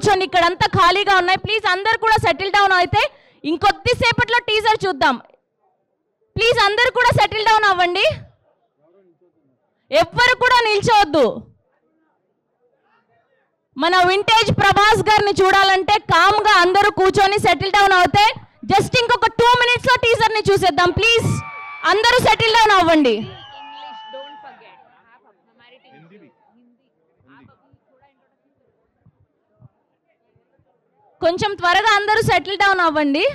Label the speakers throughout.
Speaker 1: కూర్చొని ఇక్కడంతా ఖాళీగా ఉన్నాయి. ప్లీజ్ అందరు కూడా సెటిల్ డౌన్ అయితే ఇంకొద్దిసేపట్లో టీజర్ చూద్దాం. ప్లీజ్ అందరు కూడా సెటిల్ డౌన్ అవ్వండి. ఎవ్వరు కూడా నిల్చోవద్దు. మన వింటేజ్ ప్రభాస్ గారిని చూడాలంటే కామ్గా అందరూ కూర్చొని సెటిల్ డౌన్ అవుతే జస్ట్ ఇంకొక 2 minutes లో టీజర్ ని చూసేద్దాం. ప్లీజ్ అందరూ సెటిల్ డౌన్ అవ్వండి. కొంచెం త్వరగా అందరూ సెటిల్ డౌన్ అవ్వండి.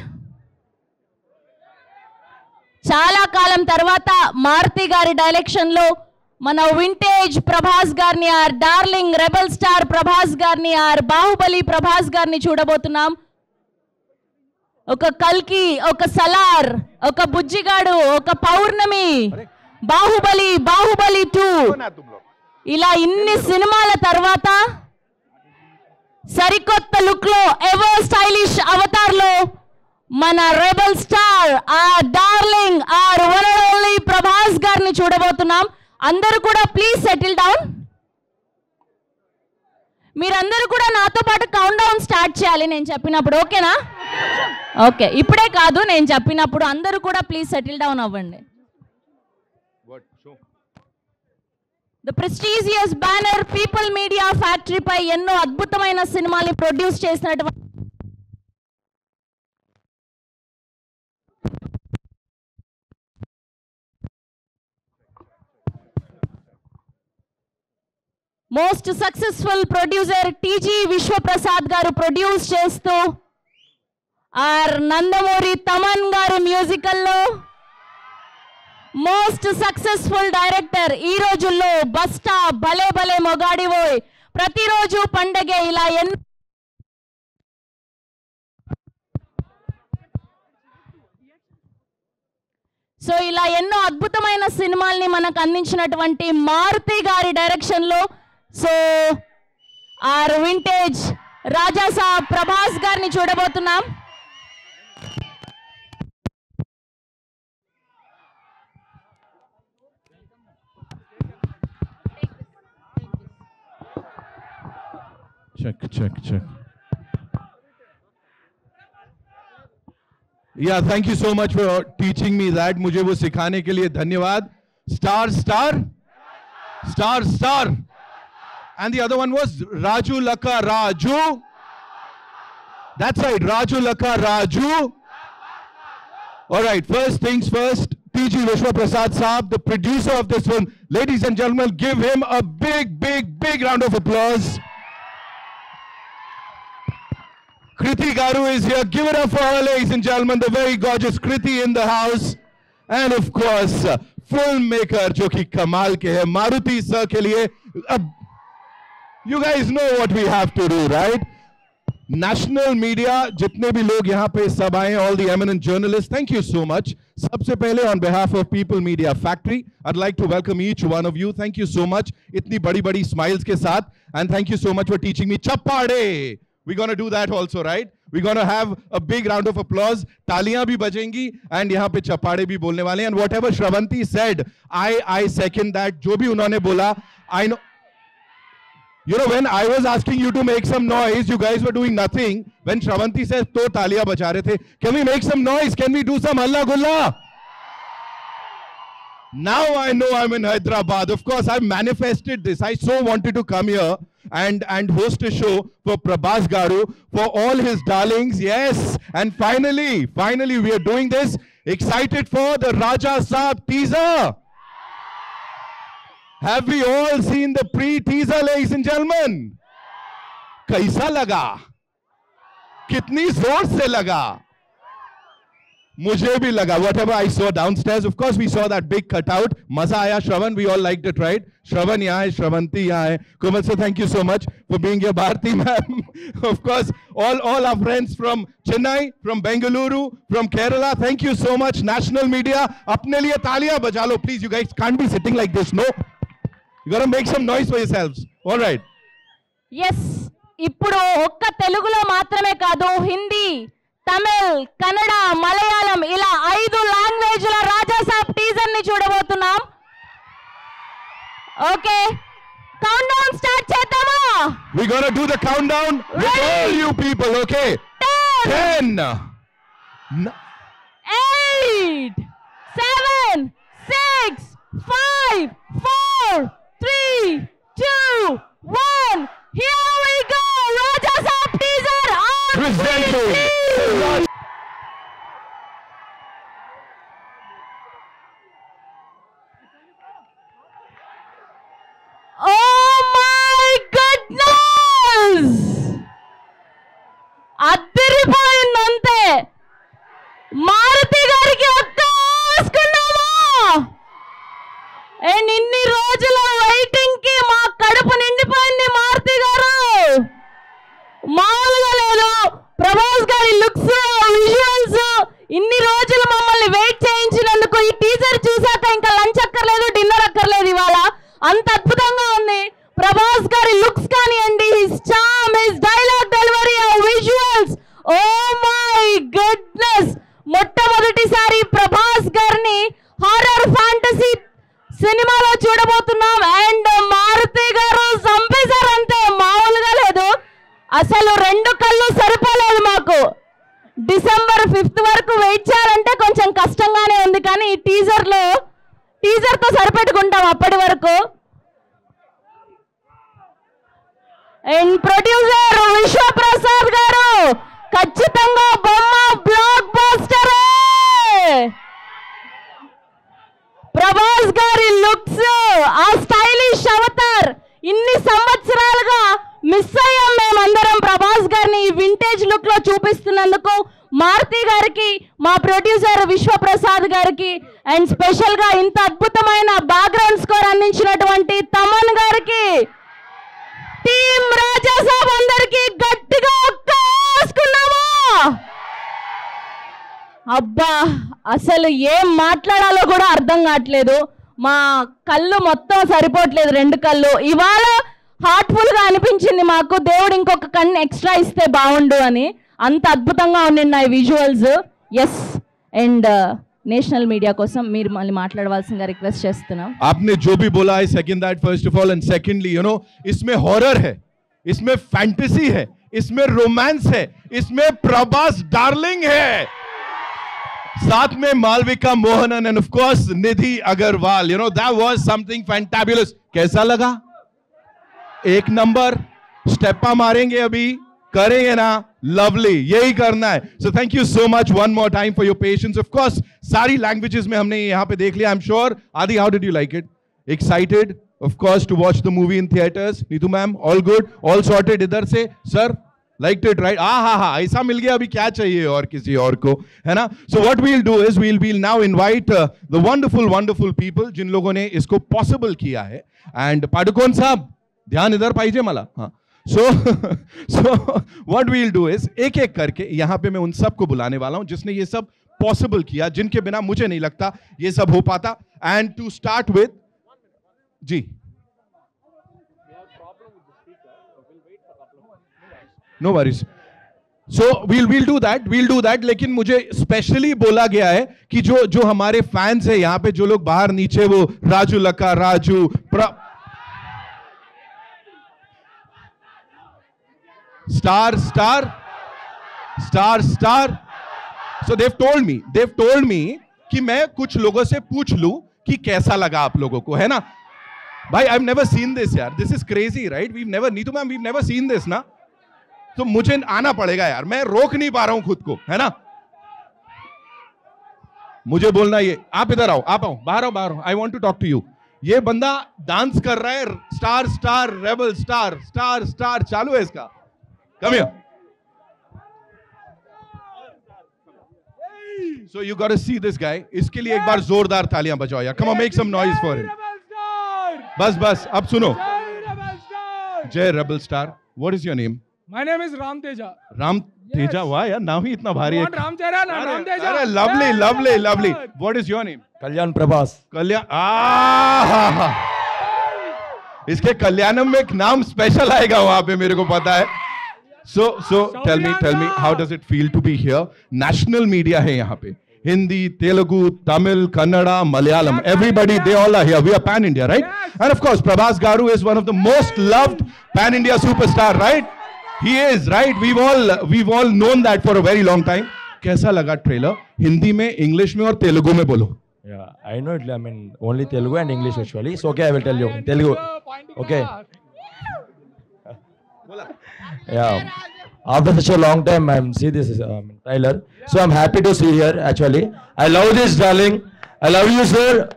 Speaker 1: చాలా కాలం తర్వాత మారుతి గారి డైరెక్షన్ లో మన వింటేజ్ ప్రభాస్ గారిని, our darling rebel star Prabhas గారిని, ఆర్ బాహుబలి ప్రభాస్ గారిని చూడబోతున్నాం. ఒక కల్కి, ఒక సలార్, ఒక బుజ్జిగాడు, ఒక పౌర్ణమి, బాహుబలి, బాహుబలి 2 ఇలా ఇన్ని సినిమాల తర్వాత సరికొత్త లుక్ లో ఎవర్ స్టైలిష్ అవతార్ లో మన rebel star our darling our one and only Prabhas గారిని చూడబోతున్నాం. అందరూ కూడా ప్లీజ్ సెటిల్ డౌన్. మీరందరూ కూడా నాతో పాటు కౌంట్ డౌన్ స్టార్ట్ చేయాలి నేను చెప్పినప్పుడు. ఓకేనా? ఓకే. ఇప్పుడే కాదు, నేను చెప్పినప్పుడు అందరూ కూడా ప్లీజ్ సెటిల్ డౌన్ అవ్వండి. The prestigious banner People Media Factory పై ఎన్నో అద్భుతమైన సినిమాల్ని ప్రొడ్యూస్ చేసినటువంటి most successful producer TG Vishwaprasad garu produce చేస్తూ, ఆర్ నందమూరి తమన్ గారు మ్యూజికల్లో మోస్ట్ సక్సెస్ఫుల్ డైరెక్టర్ ఈ రోజుల్లో బస్టా, భలే భలే మొగాడివోయ్, ప్రతిరోజు పండగే, ఇలా ఇలా ఎన్నో అద్భుతమైన సినిమాల్ని మనకు అందించినటువంటి మారుతి గారి డైరెక్షన్ లో ఆర్ వింటేజ్ రాజా సాబ్ ప్రభాస్ గారిని చూడబోతున్నాం.
Speaker 2: Check. Yeah, thank you so much for teaching me that. मुझे वो सिखाने के लिए धन्यवाद. Star. And the other one was Raju Laka Raju. That's right, Raju Laka Raju. All right, first things first, TG Vishwaprasad Saab, the producer of this film. Ladies and gentlemen, give him a big round of applause. Kriti Garu is here. Give it up for her, ladies and gentlemen. The very gorgeous Kriti in the house. And of course, filmmaker जो कि कमाल के है, Maruti sir के लिए. You guys know what we have to do, right? National media, जितने भी लोग यहाँ पे सब आए, all the eminent journalists, thank you so much. सबसे पहले on behalf of People Media Factory, I'd like to welcome each one of you. Thank you so much. इतनी बड़ी smiles के साथ, and thank you so much for teaching me Chappade. We're going to do that also, right? We're going to have a big round of applause. तालियां भी बजेंगी and यहाँ पे चप्पाड़े भी बोलने वाले हैं. And whatever Shravanti said, I second that. जो भी उन्होंने बोला, I know. You know, when I was asking you to make some noise, you guys were doing nothing. When Shravanti says, तो तालियां बजा रहे थे. Can we make some noise? Can we do some halla gulla? Now I know I'm in Hyderabad. Of course, I manifested this. I so wanted to come here and host a show for Prabhas Garu, for all his darlings. Yes. And finally, we are doing this. Excited for the Raja Saab teaser. Have we all seen the pre-teaser, ladies and gentlemen? Kaisa laga? Kitni zor se laga? मुझे भी लगा. Whatever I saw downstairs, of course we saw that big cutout. मजा आया. Shravan, we all liked it, right? Shravan यहाँ है, Shravanti यहाँ है. Komal sir, thank you so much for being here. Bharti ma'am, of course, all our friends from Chennai, from Bengaluru, from Kerala, thank you so much. National media, अपने लिए तालियां बजा लो, please. You guys can't be sitting like this, no? You gotta make some noise for yourselves. All right.
Speaker 1: Yes. ఇప్పుడు ఒక్క తెలుగులో మాత్రమే కాదు, హిందీ, తమిళ్, కన్నడ, మలయాళం ఇలా 5 లాంగ్వేజ్ల రాజా సాబ్ టీజర్ ని చూడబోతున్నాం. ఓకే, కౌంట్ డౌన్ స్టార్ట్ చేద్దామా?
Speaker 2: We're gonna do the countdown with all you people, okay? 10,
Speaker 1: 8, 7, 6, 5, 4, 3, 2, 1. Here we go. Raja Saab teaser on
Speaker 2: presenting.
Speaker 1: Oh my goodness! అద్దరిపోయిందంతే. Maruti గారికి ఒక్కేసుకున్నామా? అండ్ ఇన్ని రోజుల వెయిటింగ్ కి మా కడుపు నిండిపోయింది మారుతి గారు. మామూలుగా లేదు. ప్రభాస్ గారి లుక్స్, విజువల్స్, ఇన్ని రోజులు మమ్మల్ని వెయిట్ చేయించినందుకు ఈ టీజర్ చూసాక ఇంకా లంచ్ అక్కర్లేదు, డిన్నర్ అక్కర్లేదు. ఇవాళ అంత అద్భుతంగా ఉంది. ప్రభాస్ గారి లుక్స్ కానివ్వండి, his charm, his dialogue delivery, visuals. Oh my goodness. మొట్టమొదటిసారి ప్రభాస్ గారిని హారర్ ఫ్యాంటసీ సినిమాలో చూడబోతున్నాం. అండ్ మారుతి గారు చంపేశారంటే మామూలుగా లేదు. అసలు రెండు కళ్ళు సరిపోలేదు మాకు. డిసెంబర్ 5th వరకు వెయిట్ చేయాలంటే కొంచెం కష్టంగానే ఉంది, కానీ ఈ టీజర్తో సరిపెట్టుకుంటాం అప్పటి వరకు. అండ్ ప్రొడ్యూసర్ విశ్వప్రసాద్ గారు ఖచ్చితంగా బొమ్మ బ్లాక్ బస్టరే. ప్రభాస్ గారి లుక్స్, ఆ స్టైలిష్ అవతార్ ఇన్ని సంవత్సరాలుగా మిస్ అయ్యాం మేమందరం. ప్రభాస్ గారిని వింటేజ్ లుక్ లో చూపిస్తున్నందుకు మారుతి గారికి, మా ప్రొడ్యూసర్ విశ్వప్రసాద్ గారికి, అండ్ స్పెషల్ గా ఇంత అద్భుతమైన బ్యాక్గ్రౌండ్ స్కోర్ అందించినటువంటి తమన్ గారికి, టీమ్ రాజా సాబ్ అందరికి గట్టిగా ఒక్కేసుకున్నామా? అబ్బా, అసలు ఏం మాట్లాడాలో కూడా అర్థం కావట్లేదు. మా కళ్ళు మొత్తం సరిపోవట్లేదు, రెండు కళ్ళు. ఇవాళ హార్ట్ఫుల్ గా అనిపించింది మాకు, దేవుడు ఇంకొక కన్ను ఎక్స్ట్రా ఇస్తే బాగుండు అని. అంత అద్భుతంగా ఉన్నాయి visuals. Yes, and national media కోసం మీరు మళ్ళీ మాట్లాడవలసిందిగా రిక్వెస్ట్ చేస్తున్నాం.
Speaker 2: आपने जो भी बोला है second that first of all, and secondly you know इसमें हॉरर है, इसमें फैंटेसी है, इसमें रोमांस है, इसमें प्रभास डार्लिंग है, साथ में Malavika Mohanan and of course Nidhi Agarwal. You know that was something fantabulous. कैसा लगा? एक नंबर. स्टेपा मारेंगे अभी, करेंगे ना? लवली, यही करना है. So thank you so much one more time for your patience. Of course सारी लैंग्वेजेस में हमने यहाँ पे देख लिया. I am sure Adi, how did you like it? Excited of course to watch the movie in theatres. Neetu ma'am, all good, all sorted इधर से? Sir like it right? हाँ, ऐसा मिल गया, अभी क्या चाहिए और किसी और को, है ना? So what we'll do is we'll now invite the wonderful people जिन लोगों ने इसको पॉसिबल किया है. एंड पाडुकोन साहब ध्यान इधर पाइजे मला. हाँ, so what we'll do is एक एक करके यहां पे मैं उन सबको बुलाने वाला हूं जिसने ये सब पॉसिबल किया, जिनके बिना मुझे नहीं लगता ये सब हो पाता. And to start with ji, no worries. सो we'll do that. लेकिन मुझे स्पेशली बोला गया है कि जो हमारे फैंस है यहां पे, जो लोग बाहर नीचे, वो राजू लक्का, Raju star. So they've told me कि मैं कुछ लोगों से पूछ लूं कि कैसा लगा आप लोगों को, है ना भाई? I've never seen this यार, this is crazy, right? Neetu ma'am, we've never seen this ना. तो मुझे आना पड़ेगा यार, मैं रोक नहीं पा रहा हूं खुद को, है ना? मुझे बोलना ये, आप इधर आओ, आप आओ, बाहर आओ. I want to talk to you. ये बंदा डांस कर रहा है, स्टार रेबल स्टार चालू है इसका. Come here. So you got to see this guy. इसके लिए एक बार जोरदार तालियां बजाओ यार. Come on, make some noise for him. बस अब सुनो. जय rebel star. What is your name?
Speaker 3: My name is Ram Teja.
Speaker 2: Ram Teja. वाह यार, नाम ही इतना भारी है.
Speaker 3: Ram Teja ना Ram Teja.
Speaker 2: अरे lovely. What is your name?
Speaker 4: कल्याण प्रभास.
Speaker 2: कल्याण. इसके कल्याणम में एक नाम स्पेशल आएगा वहां पे, मेरे को पता है. So tell me, how does it feel to be here? National media है यहाँ पे. Hindi, Telugu, Tamil, Kannada, Malayalam. Everybody, they all are here. We are pan India, right?
Speaker 3: Yes.
Speaker 2: And of course, Prabhas Garu is one of the most loved pan-India superstar, right? He is, right? We've all known that for a very long time. कैसा लगा trailer? Hindi में, English में और तेलुगु में बोलो.
Speaker 4: Yeah, I know it. I mean, only Telugu and English actually. So okay, I will tell you Telugu. Okay. Yeah. After such a long time, I'm see this trailer. So I'm happy to see here. Actually, I love this, darling. I love you, sir.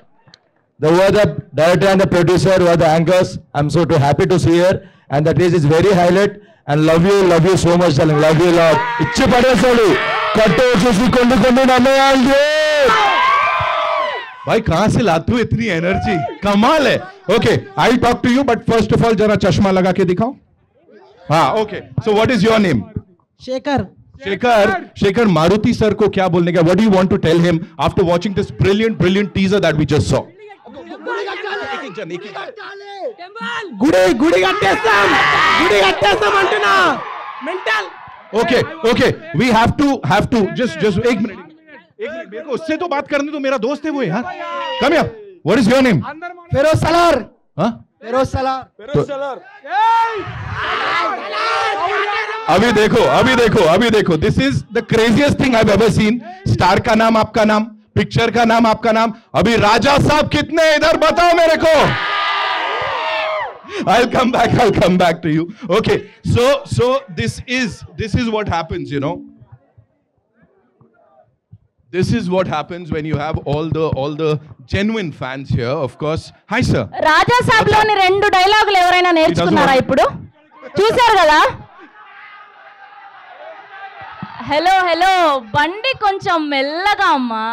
Speaker 4: The who are the director and the producer, who are the anchors. I'm so too happy to see here, and that is very highlight. And love you so much, darling. Love you a lot. Ichi padesadu. Katto chusi kondu namayaldi.
Speaker 2: भाई कहाँ से लातू इतनी energy? कमाल है. Okay, I'll talk to you, but first of all जरा चश्मा लगा के दिखाओ. हाँ, okay. So what is your name?
Speaker 5: Shekhar.
Speaker 2: Shekhar, Maruti sir को क्या बोलने का? What do you want to tell him after watching this brilliant teaser that we just saw?
Speaker 3: గుడి కట్టేస్తాం అంటున్నా. Mental.
Speaker 2: Okay. We have to just एक minute मेरे को उससे तो बात करने दो. मेरा दोस्त है वो यार. Come here. What is your name?
Speaker 5: Feroz Salaar.
Speaker 2: हाँ?
Speaker 5: ఫెరోజ్ సలార్.
Speaker 2: अभी देखो. This is the craziest thing I've ever seen. Star का नाम आपका नाम, पिक्चर का नाम आपका नाम. अभी राजा साहब कितने इधर बताओ मेरे को. I'll come back to you. Okay, so this is what happens, you know. This is what happens when you have all the genuine fans here, of course. Hi sir.
Speaker 1: రాజా సాబ్ లోని 2 డైలాగులు ఎవరైనా నేర్చుకున్నారా ఇప్పుడు? చూశారు కదా? హలో బండి కొంచెం మెల్లగా అమ్మా.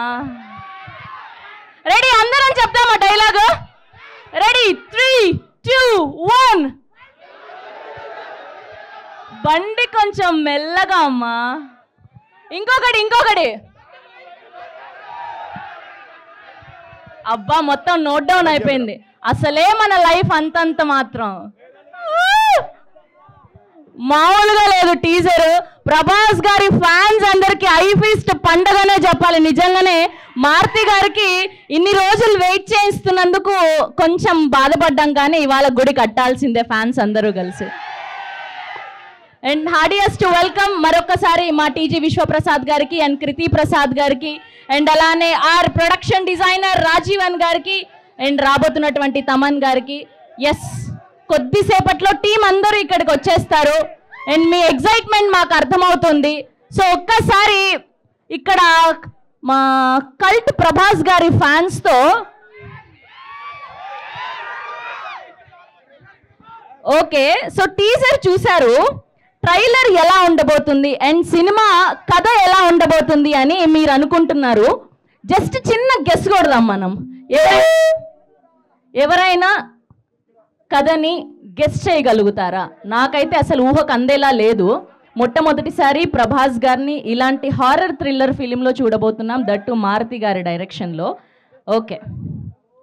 Speaker 1: రెడీ, అందరం చెప్తామా డైలాగు? రెడీ, 3, 2, 1. బండి కొంచెం మెల్లగా అమ్మా. ఇంకొకటి. అబ్బా, మొత్తం నోట్ డౌన్ అయిపోయింది. అసలే మన లైఫ్ అంతంత మాత్రం. మామూలుగా లేదు టీజర్. ప్రభాస్ గారి ఫ్యాన్స్ అందరికి ఐ ఫీస్ట్ పండగనే చెప్పాలి. నిజంగానే మారుతి గారికి ఇన్ని రోజులు వెయిట్ చేయిస్తున్నందుకు కొంచెం బాధపడ్డాం, కానీ ఇవాళ గుడి కట్టాల్సిందే ఫ్యాన్స్ అందరూ కలిసి. అండ్ హార్డియస్ట్ వెల్కమ్ మరొకసారి మా టీజీ విశ్వప్రసాద్ గారికి అండ్ కృతి ప్రసాద్ గారికి, అండ్ అలానే ఆర్ ప్రొడక్షన్ డిజైనర్ రాజీవన్ గారికి, అండ్ రాబోతున్నటువంటి తమన్ గారికి. ఎస్, కొద్దిసేపట్లో టీం అందరూ ఇక్కడికి వచ్చేస్తారు. అండ్ మీ ఎగ్జైట్మెంట్ మాకు అర్థమవుతుంది. సో ఒక్కసారి ఇక్కడ మా కల్ట్ ప్రభాస్ గారి ఫ్యాన్స్తో ఓకే, సో టీజర్ చూశారు, ట్రైలర్ ఎలా ఉండబోతుంది అండ్ సినిమా కథ ఎలా ఉండబోతుంది అని మీరు అనుకుంటున్నారు. జస్ట్ చిన్న గెస్ కొడదాం మనం. ఎవరైనా కథని గెస్ చేయగలుగుతారా? నాకైతే అసలు ఊహకు అందేలా లేదు. మొట్టమొదటిసారి ప్రభాస్ గారిని ఇలాంటి హారర్ థ్రిల్లర్ ఫిలింలో చూడబోతున్నాం, దట్టు మారుతి గారి డైరెక్షన్లో. ఓకే,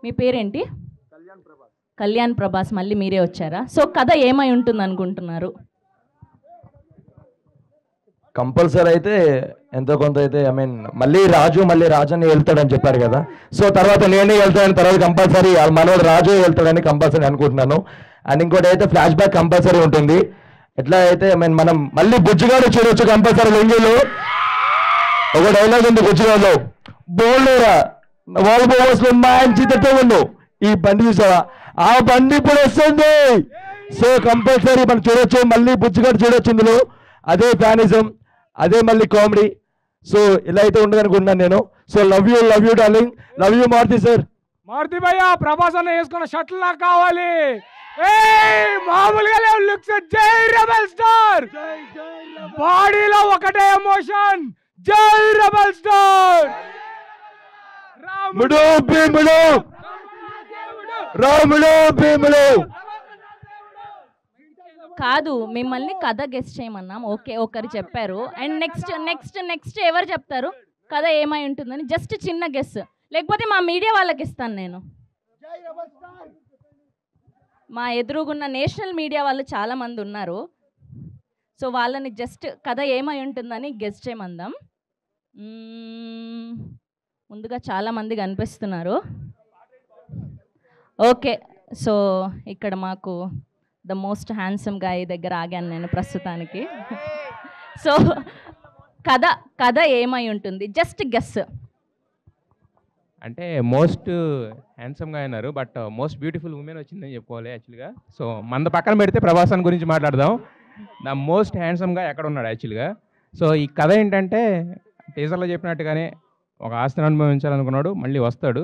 Speaker 1: మీ పేరేంటి? కళ్యాణ్ ప్రభాస్. మళ్ళీ మీరే వచ్చారా? సో కథ ఏమై ఉంటుంది అనుకుంటున్నారు?
Speaker 4: కంపల్సరీ అయితే ఎంతో కొంత అయితే, ఐ మీన్ మళ్ళీ రాజని వెళ్తాడని చెప్పారు కదా. సో తర్వాత నేనే వెళ్తాను, తర్వాత కంపల్సరీ మనోడు రాజు వెళ్తాడని కంపల్సరీ అనుకుంటున్నాను. అండ్ ఇంకోటి అయితే ఫ్లాష్ బ్యాక్ కంపల్సరీ ఉంటుంది. ఎట్లా అయితే ఐ మీన్ మనం మళ్ళీ బుజ్జిగాడు చూడొచ్చు కంపల్సరీ. లొంగిలో ఒక డైలాగ్ ఉంది బుజ్జిగాడులో, బోల్డోరా వాల్ బోవర్స్ లో మంచి తిట్టవుండు, ఈ బండి చూసావా, ఆ బండి ఇప్పుడు వస్తుంది. సో కంపల్సరీ మనం చూడొచ్చు, మళ్ళీ బుజ్జిగాడు చూడొచ్చు ఇందులో. అదే ఫ్యానిజం, అదే మళ్ళీ కామెడీ. సో ఇలా అయితే ఉండదు అనుకుంటున్నాను నేను. So love you darling, love you Maruthi sir.
Speaker 3: Maruthi భయ్యా, ప్రభాస్ అన్న వేసుకున్న షర్ట్ నాకు కావాలి. మామూలుగా లేవు లుక్స్. జై రెబల్ స్టార్. బాడీలో ఒకటే ఎమోషన్, జై రెబల్ స్టార్.
Speaker 4: రాముడు భీముడు.
Speaker 1: కాదు, మిమ్మల్ని కథ గెస్ చేయమన్నాం. ఓకే, ఒకరు చెప్పారు. అండ్ నెక్స్ట్ ఎవరు చెప్తారు కథ ఏమై ఉంటుందని? జస్ట్ చిన్న గెస్, లేకపోతే మా మీడియా వాళ్ళకి ఇస్తాను నేను. మా ఎదురుగున్న నేషనల్ మీడియా వాళ్ళు చాలామంది ఉన్నారు. సో వాళ్ళని జస్ట్ కథ ఏమై ఉంటుందని గెస్ చేయమందాం. ముందుగా చాలామంది కనిపిస్తున్నారు. ఓకే, సో ఇక్కడ మాకు ద మోస్ట్ హ్యాండ్సమ్ గాయ్ దగ్గర ఆగాను నేను ప్రస్తుతానికి. సో కథ ఏమై ఉంటుంది, జస్ట్ గెస్.
Speaker 6: అంటే మోస్ట్ హ్యాండ్సమ్గా అయినారు, బట్ మోస్ట్ బ్యూటిఫుల్ ఉమెన్ వచ్చిందని చెప్పుకోవాలి యాక్చువల్గా. సో మన పక్కన పెడితే ప్రభాసాన్ గురించి మాట్లాడదాం. ద మోస్ట్ హ్యాండ్సమ్గా ఎక్కడ ఉన్నాడు యాక్చువల్గా. సో ఈ కథ ఏంటంటే టీజర్లో చెప్పినట్టుగానే ఒక ఆస్తిని అనుభవించాలనుకున్నాడు, మళ్ళీ వస్తాడు.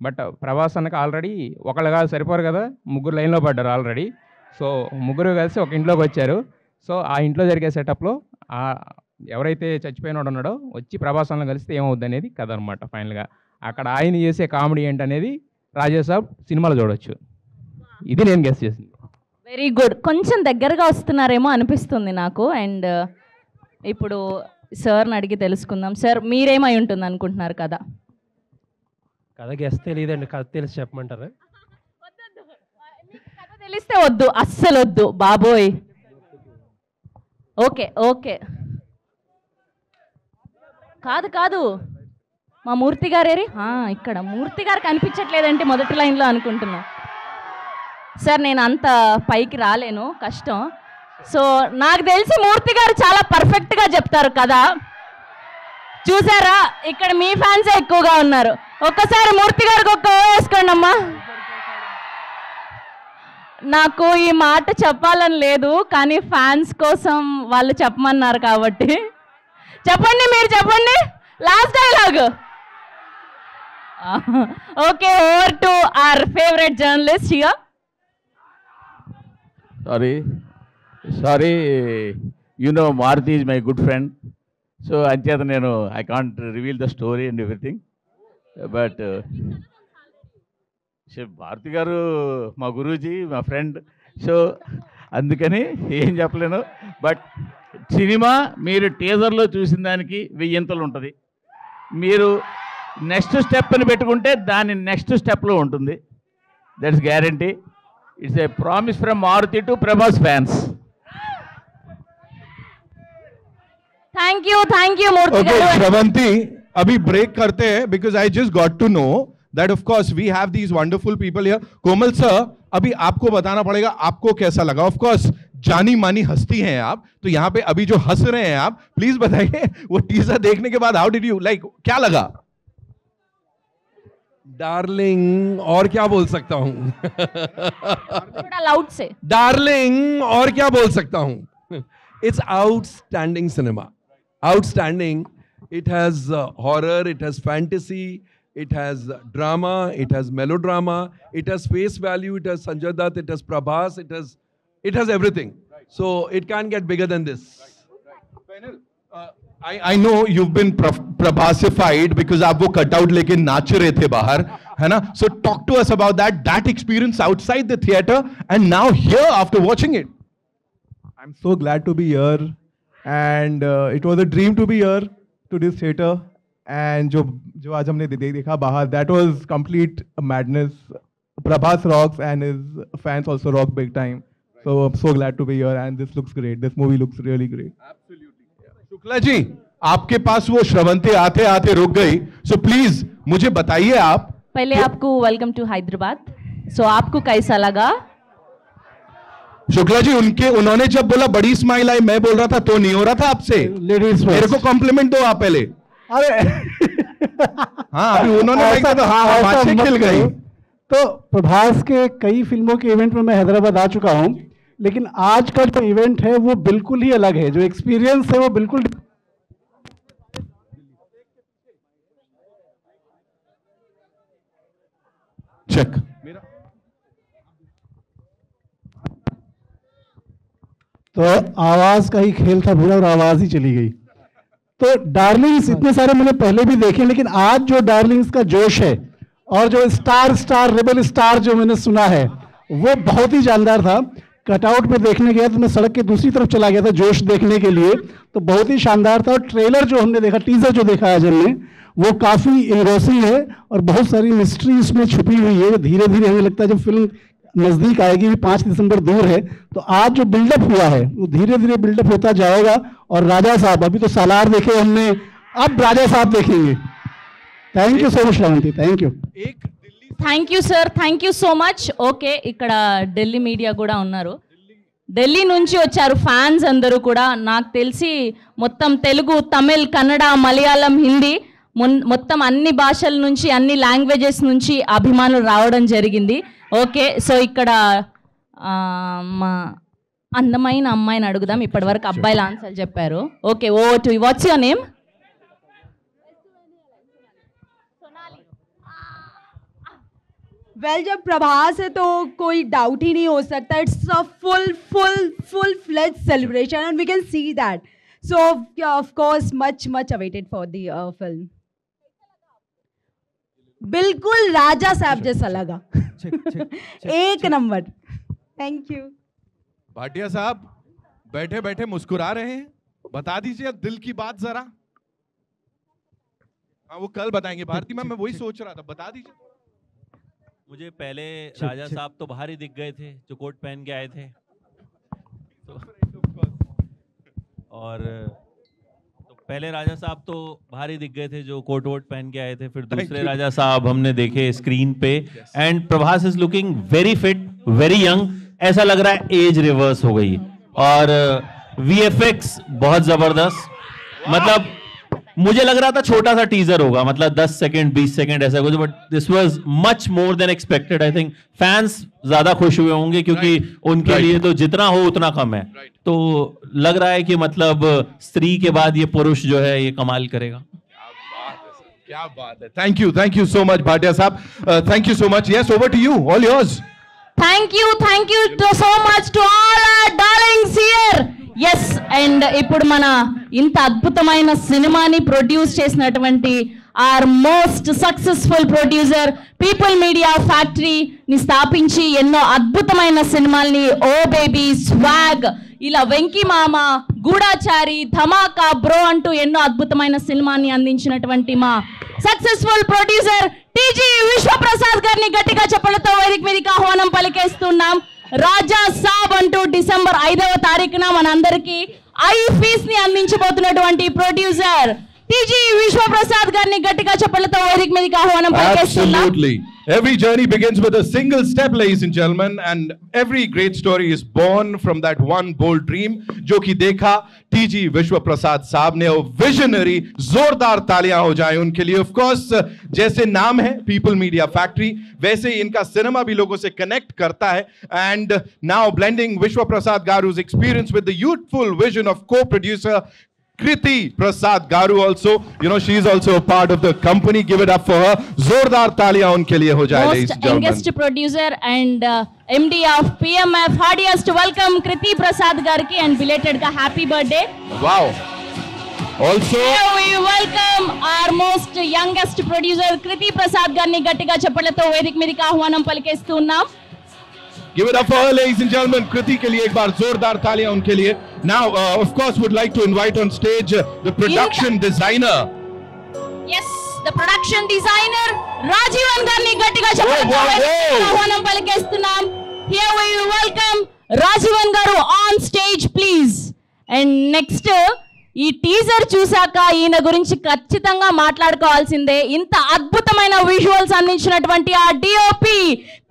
Speaker 6: బట్ ప్రభాసానికి ఆల్రెడీ ఒకళ్ళు కాదు సరిపోరు కదా, ముగ్గురు లైన్లో పడ్డారు ఆల్రెడీ. సో ముగ్గురు కలిసి ఒక ఇంట్లోకి వచ్చారు. సో ఆ ఇంట్లో జరిగే సెటప్లో ఎవరైతే చచ్చిపోయినాడు ఉన్నాడో వచ్చి ప్రభాసాన్ని కలిస్తే ఏమవుద్ది అనేది కథ అనమాట. ఫైనల్గా అక్కడ ఆయన చేసే కామెడీ ఏంటనేది రాజేసాబ్ సినిమాలో చూడవచ్చు. ఇది నేను గెస్ చేసింది.
Speaker 1: Very good. కొంచెం దగ్గరగా వస్తున్నారేమో అనిపిస్తుంది నాకు. అండ్ ఇప్పుడు సార్ని అడిగి తెలుసుకుందాం. సార్ మీరేమై ఉంటుంది అనుకుంటున్నారు కదా?
Speaker 7: కథ గెస్ తెలియదండి, కథ తెలిసి చెప్పమంటారా?
Speaker 1: కథ తెలిస్తే వద్దు, అస్సలు వద్దు బాబోయ్. ఓకే ఓకే, కాదు మా మూర్తి గారేరి ఇక్కడ మూర్తి గారు కనిపించట్లేదంటే మొదటి లైన్లో అనుకుంటున్నా. సార్ నేను అంత పైకి రాలేను, కష్టం. సో నాకు తెలిసి మూర్తి గారు చాలా పర్ఫెక్ట్గా చెప్తారు కదా. చూసారా, ఇక్కడ మీ ఫ్యాన్సే ఎక్కువగా ఉన్నారు. ఒక్కసారి మూర్తి గారికి ఒక్క వేసుకోండి అమ్మా. నాకు ఈ మాట చెప్పాలని లేదు, కానీ ఫ్యాన్స్ కోసం వాళ్ళు చెప్పమన్నారు కాబట్టి చెప్పండి, మీరు చెప్పండి last dialogue. Okay, over to our favourite journalist here.
Speaker 8: Sorry, you know Maruti is my good friend, so అంచేత నేను I can't reveal the story and everything, but Bharati గారు మా గురూజీ, మా ఫ్రెండ్, సో అందుకని ఏం చెప్పలేను. బట్ సినిమా మీరు టీజర్లో చూసిన దానికి 1000 ఉంటుంది. మీరు నెక్స్ట్ స్టెప్ అని పెట్టుకుంటే దాని నెక్స్ట్ స్టెప్లో ఉంటుంది. That's guarantee. It's a promise from Maruthi to Prabhas fans.
Speaker 1: Thank you Murthy
Speaker 2: Okay,
Speaker 1: garu.
Speaker 2: Shravanti, अभी ब्रेक करते हैं because I just got to know that of course we have these wonderful people here. Komal sir, अभी आपको बताना पड़ेगा आपको कैसा लगा. ऑफ कोर्स जानी मानी हस्ती हैं आप, तो यहाँ पे अभी जो हंस रहे हैं आप, प्लीज बताइए वो टीजर देखने के बाद हाउ डिड यू लाइक, क्या लगा?
Speaker 9: डार्लिंग, और क्या बोल सकता हूँ?
Speaker 1: थोड़ा लाउड से.
Speaker 9: डार्लिंग, और क्या बोल सकता हूँ? It's outstanding cinema. Outstanding. It has horror, it has fantasy, it has drama, it has melodrama, it has face value, it has Sanjay Dutt, it has Prabhas, it has everything. So it can't get bigger than this.
Speaker 2: I know you've been Prabhasified because आप वो cutout लेके नाच रहे थे बाहर, है ना? So talk to us about that experience outside the theater and now here after watching it.
Speaker 10: I'm so glad to be here, and it was a dream to be here to this theater. And जो आज हमने देखा बाहर, that was complete madness. Prabhas rocks and his fans also rock big time. So I'm so glad to be here, and this looks great. This movie looks really great.
Speaker 2: Shukla ji, आपके पास वो श्रवंती आते आते रुक गई, so प्लीज मुझे बताइए आप.
Speaker 1: पहले आपको वेलकम टू हैदराबाद. सो आपको कैसा लगा?
Speaker 2: शुक्ला जी, उन्होंने जब बोला बड़ी स्माइल आई, मैं बोल रहा था तो नहीं हो रहा था आपसे. मेरे को कॉम्प्लीमेंट दो आप पहले.
Speaker 10: अरे
Speaker 2: हाँ, अभी उन्होंने कहा तो हाँ बातें खिल गई.
Speaker 10: तो प्रभास के कई फिल्मों के इवेंट में मैं हैदराबाद आ चुका हूं, लेकिन आज का जो इवेंट है वो बिल्कुल ही अलग है. जो एक्सपीरियंस है वो बिल्कुल
Speaker 2: चेक.
Speaker 10: तो आवाज का ही खेल था पूरा, और आवाज ही चली गई. तो डार्लिंग्स इतने सारे मैंने पहले भी देखे, लेकिन आज जो डार्लिंग्स का जोश है और जो स्टार रेबल स्टार जो मैंने सुना है वो बहुत ही जानदार था. कटआउट में देखने गया तो मैं सड़क के दूसरी तरफ चला गया था जोश देखने के लिए, तो बहुत ही शानदार था. और ट्रेलर जो हमने देखा, टीजर जो देखा आज हमने, वो काफी एंग्रोसिंग है और बहुत सारी मिस्ट्री उसमें छुपी हुई है. धीरे धीरे हमें लगता है जब फिल्म नजदीक आएगी, 5 दिसंबर दूर है, तो आज जो बिल्डअप हुआ है वो धीरे धीरे बिल्डअप होता जाएगा. और राजा साहब, अभी तो सालार देखे हमने, अब राजा साहब देखेंगे. Thank you so much Shravanthi, thank you.
Speaker 2: एक Delhi
Speaker 1: thank you sir, thank you so much. Okay, ఇక్కడ ఢిల్లీ మీడియా కూడా ఉన్నారు, ఢిల్లీ నుంచి వచ్చారు ఫ్యాన్స్ అందరూ కూడా. నాకు తెలిసి మొత్తం తెలుగు, తమిళ్, కన్నడ, మలయాళం, హిందీ మొత్తం అన్ని భాషల నుంచి, అన్ని లాంగ్వేజెస్ నుంచి అభిమానులు రావడం జరిగింది. ఓకే, సో ఇక్కడ మా అందమైన అమ్మాయిని అడుగుదాం. ఇప్పటివరకు అబ్బాయిలు ఆన్సర్ చెప్పారు. ఓకే, ఓ టు వాట్స్ యువర్ నేమ్?
Speaker 11: वेल जब प्रभास है तो कोई डाउट ही नहीं हो सकता. It's a full fledged celebration and we can see that. So of course much awaited for the film. बिल्कुल राजा साहब जैसा लगा. एक नंबर. Thank you.
Speaker 2: भाटिया साहब बैठे बैठे मुस्कुरा रहे हैं, बता दीजिए दिल की बात जरा. हाँ, वो कल बताएंगे. भारती मैम, मैं वही सोच रहा था, बता दीजिए.
Speaker 12: मुझे पहले राजा साहब तो बाहर ही दिख गए थे जो कोट पहन के आए थे, और तो पहले राजा साहब तो बाहर ही दिख गए थे जो कोट वोट पहन के आए थे. फिर दूसरे राजा साहब हमने देखे स्क्रीन पे, and Prabhas is looking very fit, very young. ऐसा लग रहा है एज रिवर्स हो गई. और VFX बहुत जबरदस्त. मतलब मुझे लग रहा था छोटा सा टीजर होगा, मतलब 10 सेकंड 20 सेकंड ऐसा कुछ, but this was much more than expected. I think fans ज्यादा खुश हुए होंगे क्योंकि उनके लिए तो जितना हो उतना कम है. तो लग रहा है कि मतलब स्त्री के बाद ये पुरुष जो है ये कमाल करेगा.
Speaker 2: क्या बात है. Thank you so much Bhatia sahab. Thank you so much. Yes, over to you, all yours.
Speaker 1: Thank you so much to all our darlings here. Yes, and ఇప్పుడు మన ఇంత అద్భుతమైన సినిమాని ప్రొడ్యూస్ చేసినటువంటి our most successful producer, People Media ఫ్యాక్టరీని స్థాపించి ఎన్నో అద్భుతమైన సినిమాల్ని, ఓ బేబీ, స్వాగ్, ఇలా వెంకీ మామ, గూఢాచారి, ధమాకా, బ్రో అంటూ ఎన్నో అద్భుతమైన సినిమాని అందించినటువంటి మా సక్సెస్ఫుల్ ప్రొడ్యూసర్ టీజీ విశ్వప్రసాద్ గారిని గట్టిగా చప్పలతో వేదిక మీదకి ఆహ్వానం పలికేస్తున్నాం. రాజా సాబ్ అంటూ డిసెంబర్ 5వ తారీఖున మనందరికీ ఐఫీస్ ని అందించబోతున్నటువంటి ప్రొడ్యూసర్ టీజీ విశ్వప్రసాద్ గారిని గట్టిగా చప్పలతో వేదిక మీదకి ఆహ్వానం పలికేస్తున్నాం.
Speaker 2: Absolutely. Every journey begins with a single step, ladies and gentlemen, and every great story is born from that one bold dream जो कि देखा टीजी विश्वप्रसाद साहब ने. और विजनरी, जोरदार तालियां हो जाए उनके लिए. ऑफ कोर्स जैसे नाम है पीपल मीडिया फैक्ट्री, वैसे ही इनका सिनेमा भी लोगों से कनेक्ट करता है. And now blending Vishwaprasad garu's experience with the youthful vision of co-producer Kriti Prasad Garu also. You know, she is also a part of the company. Give it up for her. Zordar taaliyan unke liye ho jaye, ladies and
Speaker 1: Most
Speaker 2: gentlemen.
Speaker 1: youngest producer and MD of PMF. Heartiest welcome Kriti Prasad garki and belated ka happy birthday.
Speaker 2: Wow. Also,
Speaker 1: here we welcome our most youngest producer Kriti Prasad garni గట్టిగా చప్పట్లతో వేదిక మీదకి ఆహ్వానం పలికేస్తున్నాం.
Speaker 2: give it up for her, ladies and gentlemen. Kriti ke liye ek baar zordar taaliyan unke liye. Now, of course, would like to invite on stage the production designer.
Speaker 1: Yes, the production designer Rajivan garni గట్టిగా చప్పట్లతో వేదిక మీదకి ఆహ్వానం పలికేస్తున్నాం. Here we welcome Rajivan garu on stage, please. And next, ఈ teaser చూసాక ఈయన గురించి ఖచ్చితంగా మాట్లాడుకోవాల్సిందే. ఇంత అద్భుతమైన విజువల్స్ అందించినటువంటి ఆ డిఓపి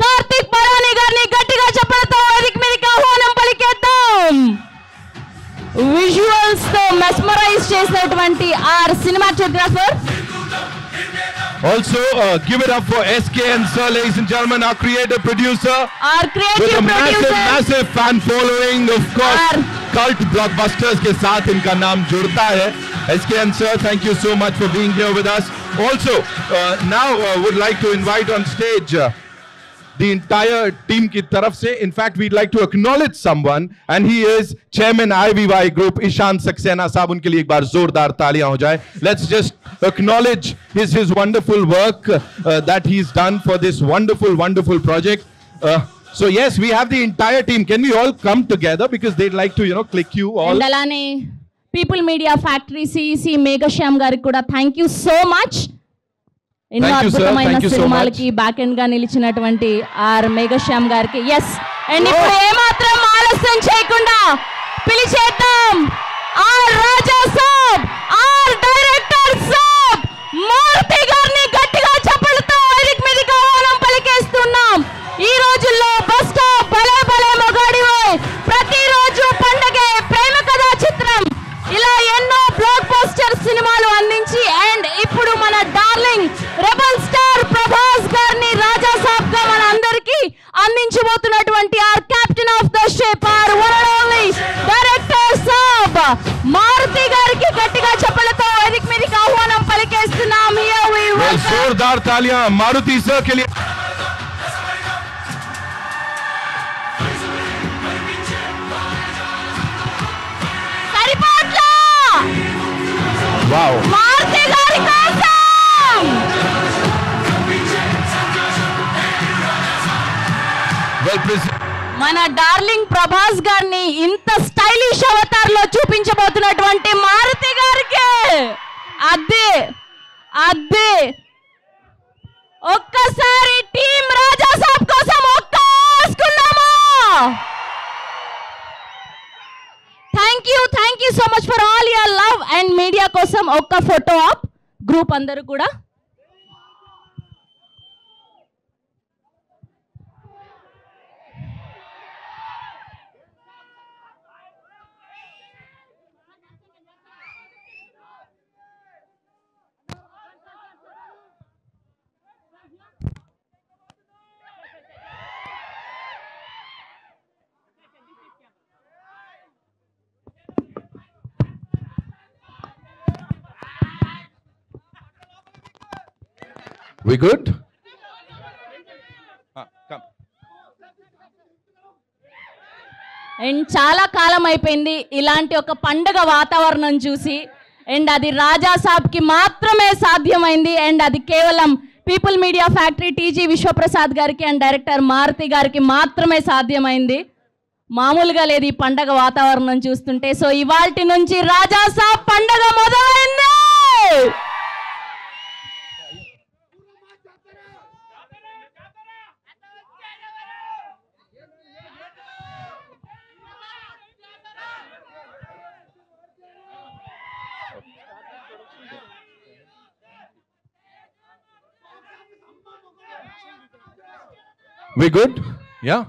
Speaker 1: కార్తిక్ పరాని గారిని గట్టిగా చప్పలతో వేదిక మీదకి ఆహ్వానం పలికేద్దాం. విజువల్స్ తో మెస్మరైజ్ చేసినటువంటి our cinematographer.
Speaker 2: Also, give it up for SKN sir, ladies and gentlemen, our creative producer.
Speaker 1: Our creative
Speaker 2: with a
Speaker 1: producer.
Speaker 2: massive fan following, of course. Cult blockbusters के साथ इनका नाम जुड़ता है. SKN sir, thank you so much for being here with us. Also, now would like to invite on stage the entire team की तरफ से. In fact, we'd like to acknowledge someone, and he is Chairman IVY Group, Ishan Saxena साहब. उनके लिए एक बार जोरदार तालियां हो जाए. Let's just acknowledge his wonderful work that he's done for this wonderful project. So yes, we have the entire team. Can we all come together because they'd like to, you know, click you all.
Speaker 1: And అలానే people Media factory CEC Meghashyam గారికి కూడా thank you so much. ఎన్నో అద్భుతమైన సినిమాలకి back end గా నిలిచినటువంటి are Meghashyam గారికి. Yes, and ఇప్పుడు ఏమాత్రం ఆలస్యం చేయకుండా పిలిచేద్దాం our Raja Saab, our director saab Maruthi గారిని గట్టిగా చప్పలతో వేదిక మీదకి ఆహ్వానం పలికి మాస్టర్ సినిమాలు అందించి అండ్ ఇప్పుడు మన డార్లింగ్ రెబల్ స్టార్ ప్రభాస్ గారిని రాజా సాబ్ గా మన అందరికి అందించబోతున్నటువంటి our captain of the ship our one and only director saab Maruthi గారికి గట్టిగా చప్పలతో వేదిక మీదకి ఆహ్వానం పలికేస్తున్నాం. Here we welcome.
Speaker 2: जोरदार तालियां मारुति सर के लिए.
Speaker 1: సరిపోట్లా
Speaker 2: वाओ
Speaker 1: మారుతి గారి కోసం
Speaker 2: वेल प्रेजेंट.
Speaker 1: మన డార్లింగ్ ప్రభాస్ గారిని ఇంత స్టైలిష్ అవతార్ లో చూపించబోతున్నటువంటి మారుతి గారికి అదే అదే ఒక్కసారి టీం రాజా సాబ్ కోసం ఒక్కేసుకుందామా. Thank you so much for all your love and media కోసం ఒక్క ఫోటో ఆప్ గ్రూప్ అందరూ కూడా.
Speaker 2: We good? Come.
Speaker 1: అండ్ చాలా కాలం అయిపోయింది ఇలాంటి ఒక పండుగ వాతావరణం చూసి. అండ్ అది రాజా సాబ్కి మాత్రమే సాధ్యమైంది. అండ్ అది కేవలం people Media factory TG Vishwaprasad గారికి అండ్ డైరెక్టర్ మారుతి గారికి మాత్రమే సాధ్యమైంది. మామూలుగా లేదు ఈ పండగ వాతావరణం చూస్తుంటే. సో ఇవాల్టి నుంచి రాజా సాబ్ పండగ మొదలైంది.
Speaker 2: We good? Yeah.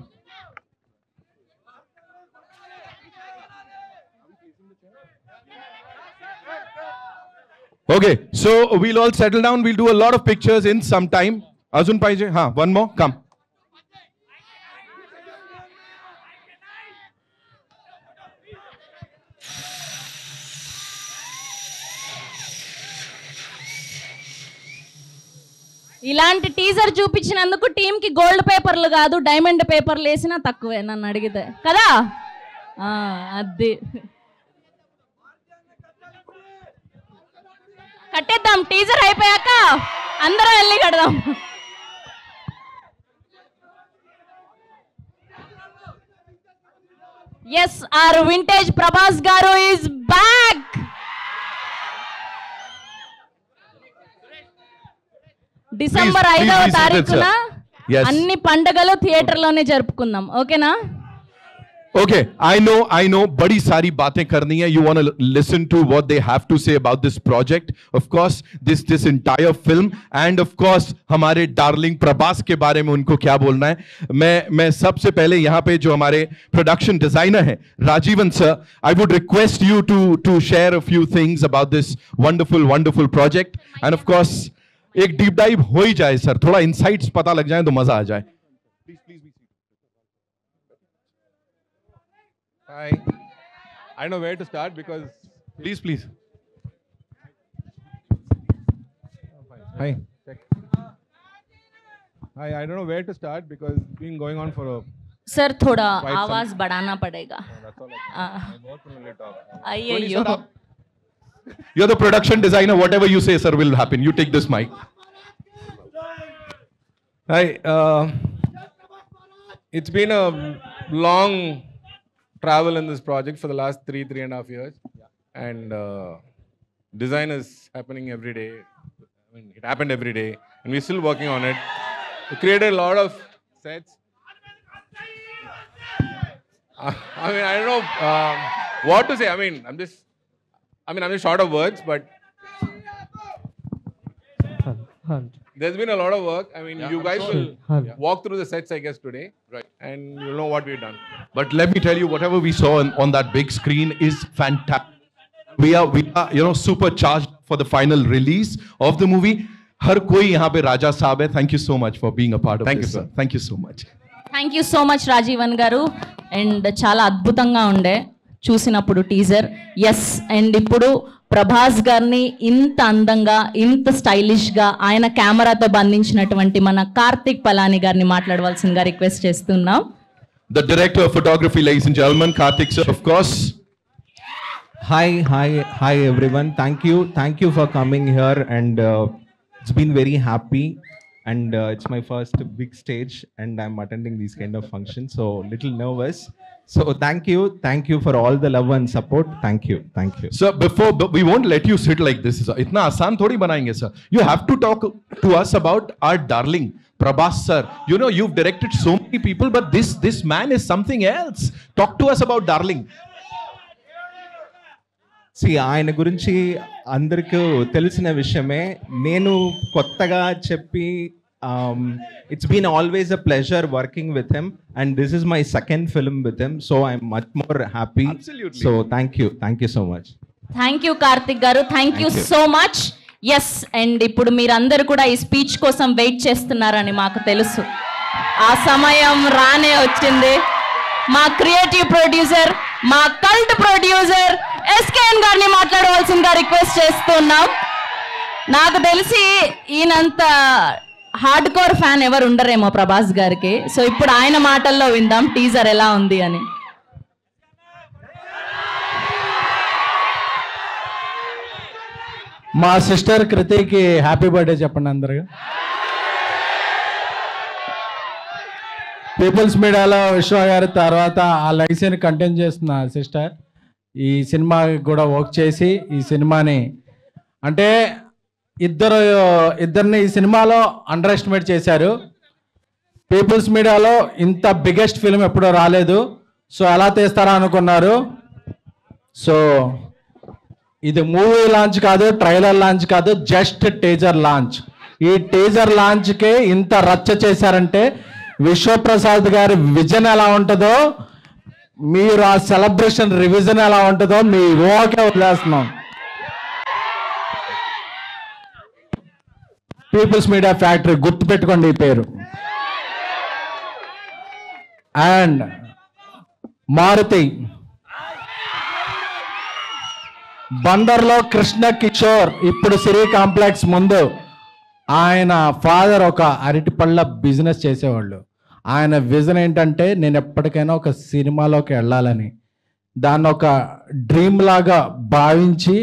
Speaker 2: Okay, so we'll all settle down. We'll do a lot of pictures in some time. Arjun Paije, one more, come.
Speaker 1: ఇలాంటి టీజర్ చూపించినందుకు టీంకి గోల్డ్ పేపర్లు కాదు డైమండ్ పేపర్లు వేసినా తక్కువే నన్ను అడిగితే కదా. అది కట్టేద్దాం టీజర్ అయిపోయాక అందరం వెళ్ళి కడదాం. ఎస్ ఆర్ వింటేజ్ ప్రభాస్ గారు ఈజ్ బ్యాక్. డిసెంబర్ 5వ తారీఖున అన్ని పండుగలు థియేటర్లోనే జరుపుకుందాం. ఓకేనా?
Speaker 2: Okay, I know बड़ी सारी बातें करनी है. You want to listen to what they have to say about this project. Of course, this entire film and of course हमारे डार्लिंग प्रभास के बारे में उनको क्या बोलना है. मैं सबसे पहले यहाँ पे जो हमारे प्रोडक्शन डिजाइनर हैं Rajeevan sir, I would request you to share a few things about this wonderful project. And of course एक डीप डाइव हो ही जाए सर, थोड़ा इनसाइट्स पता लग जाए तो मजा आ जाए.
Speaker 13: Hi. I don't know where to start because...
Speaker 2: Please.
Speaker 13: Hi. Check. Hi, I don't know where to start because it's been going on for a...
Speaker 1: sir थोड़ा
Speaker 13: Quite some-
Speaker 1: आवाज बढ़ाना पड़ेगा.
Speaker 13: That's all I can.
Speaker 1: अయ్యయ్యో.
Speaker 2: You're the production designer. Whatever you say, sir, will happen. You take this mic.
Speaker 13: Hi. It's been a long travel in this project for the last 3.5 years. And design is happening every day. I mean, it happened every day. And we're still working on it. We created a lot of sets. I mean, I don't know what to say. I mean, I'm just short of words, but there's been a lot of work. I mean, you guys will walk through the sets, I guess, today. Right. And you'll know what we've done.
Speaker 2: But let me tell you, whatever we saw on that big screen is fantastic. we are supercharged for the final release of the movie. हर कोई यहाँ पे राजा साहब है. Thank you so much for being a part of this. Sir. Thank you so much.
Speaker 1: Thank you so much Rajeevan గారు. And చాలా అద్భుతంగా ఉండే చూసినప్పుడు టీజర్. ఎస్, అండ్ ఇప్పుడు ప్రభాస్ గారిని ఇంత అందంగా ఇంత స్టైలిష్గా ఆయన కెమెరాతో బంధించినటువంటి మన కార్తిక్ పలాని గారిని మాట్లాడవలసిందిగా రిక్వెస్ట్ చేస్తున్నాం.
Speaker 2: The director of photography, ladies and gentlemen, Karthik sir, of course.
Speaker 6: Hi everyone. Thank you for coming here, and it's been very happy, and it's my first big stage, and I'm attending these kind of functions, so little nervous. So thank you for all the love and support. Thank you.
Speaker 2: Sir, but we won't let you sit like this. Sir. इतना आसान थोड़ी बनाएंगे sir. You have to talk to us about our darling Prabhas sir. You know, you've directed so many people, but this man is something else. Talk to us about darling.
Speaker 6: See, ఆయన గురించి అందరికీ తెలిసిన విషయమే. నేను కొత్తగా చెప్పి it's been always a pleasure working with him, and this is my second film with him, so I'm much more happy. Absolutely. So thank you so much.
Speaker 1: Thank you Karthik garu. Thank you so much. Yes, and ఇప్పుడు మీరందరూ కూడా ఈ speech కోసం wait చేస్తున్నారని మాకు తెలుసు. ఆ సమయం రానే వచ్చింది. మా క్రియేటివ్ ప్రొడ్యూసర్, మా కల్ట్ ప్రొడ్యూసర్ ఎస్కేఎన్ గారిని మాట్లాడవలసిందిగా రిక్వెస్ట్ చేస్తున్నాం. నాకు తెలిసి ఈయనంత హార్డ్ కోర్ ఫ్యాన్ ఎవరు ఉండరేమో ప్రభాస్ గారికి. సో ఇప్పుడు ఆయన మాటల్లో విందాం టీజర్ ఎలా ఉంది అని.
Speaker 10: మా సిస్టర్ కృతికి హ్యాపీ బర్త్డే చెప్పండి అందరుగా. పీపుల్స్ మీడియాలో విశ్వ గారి తర్వాత ఆ లైసెన్ కంటిన్యూ చేస్తున్న సిస్టర్ ఈ సినిమాకి కూడా వర్క్ చేసి ఈ సినిమాని అంటే ఇద్దరిని ఈ సినిమాలో అండర్ ఎస్టిమేట్ చేశారు. పీపుల్స్ మీడియాలో ఇంత బిగ్గెస్ట్ ఫిల్మ్ ఎప్పుడూ రాలేదు. సో ఎలా తీస్తారా అనుకున్నారు. సో ఇది మూవీ లాంచ్ కాదు, ట్రైలర్ లాంచ్ కాదు, జస్ట్ టీజర్ లాంచ్. ఈ టీజర్ లాంచ్కే ఇంత రచ్చ చేశారంటే విశ్వప్రసాద్ గారి విజన్ ఎలా ఉంటుందో, మీరు ఆ సెలబ్రేషన్ రివిజన్ ఎలా ఉంటుందో మీ ఊహకే వదిలేస్తున్నాం. పీపుల్స్ మీడియా ఫ్యాక్టరీ గుర్తుపెట్టుకోండి ఈ పేరు. అండ్ మారుతి బందర్లో కృష్ణ కిషోర్ ఇప్పుడు సిరి కాంప్లెక్స్ ముందు ఆయన ఫాదర్ ఒక అరటిపళ్ళ బిజినెస్ చేసేవాళ్ళు. ఆయన విజన్ ఏంటంటే నేను ఎప్పటికైనా ఒక సినిమాలోకి వెళ్ళాలని, దాన్ని ఒక డ్రీమ్ లాగా భావించి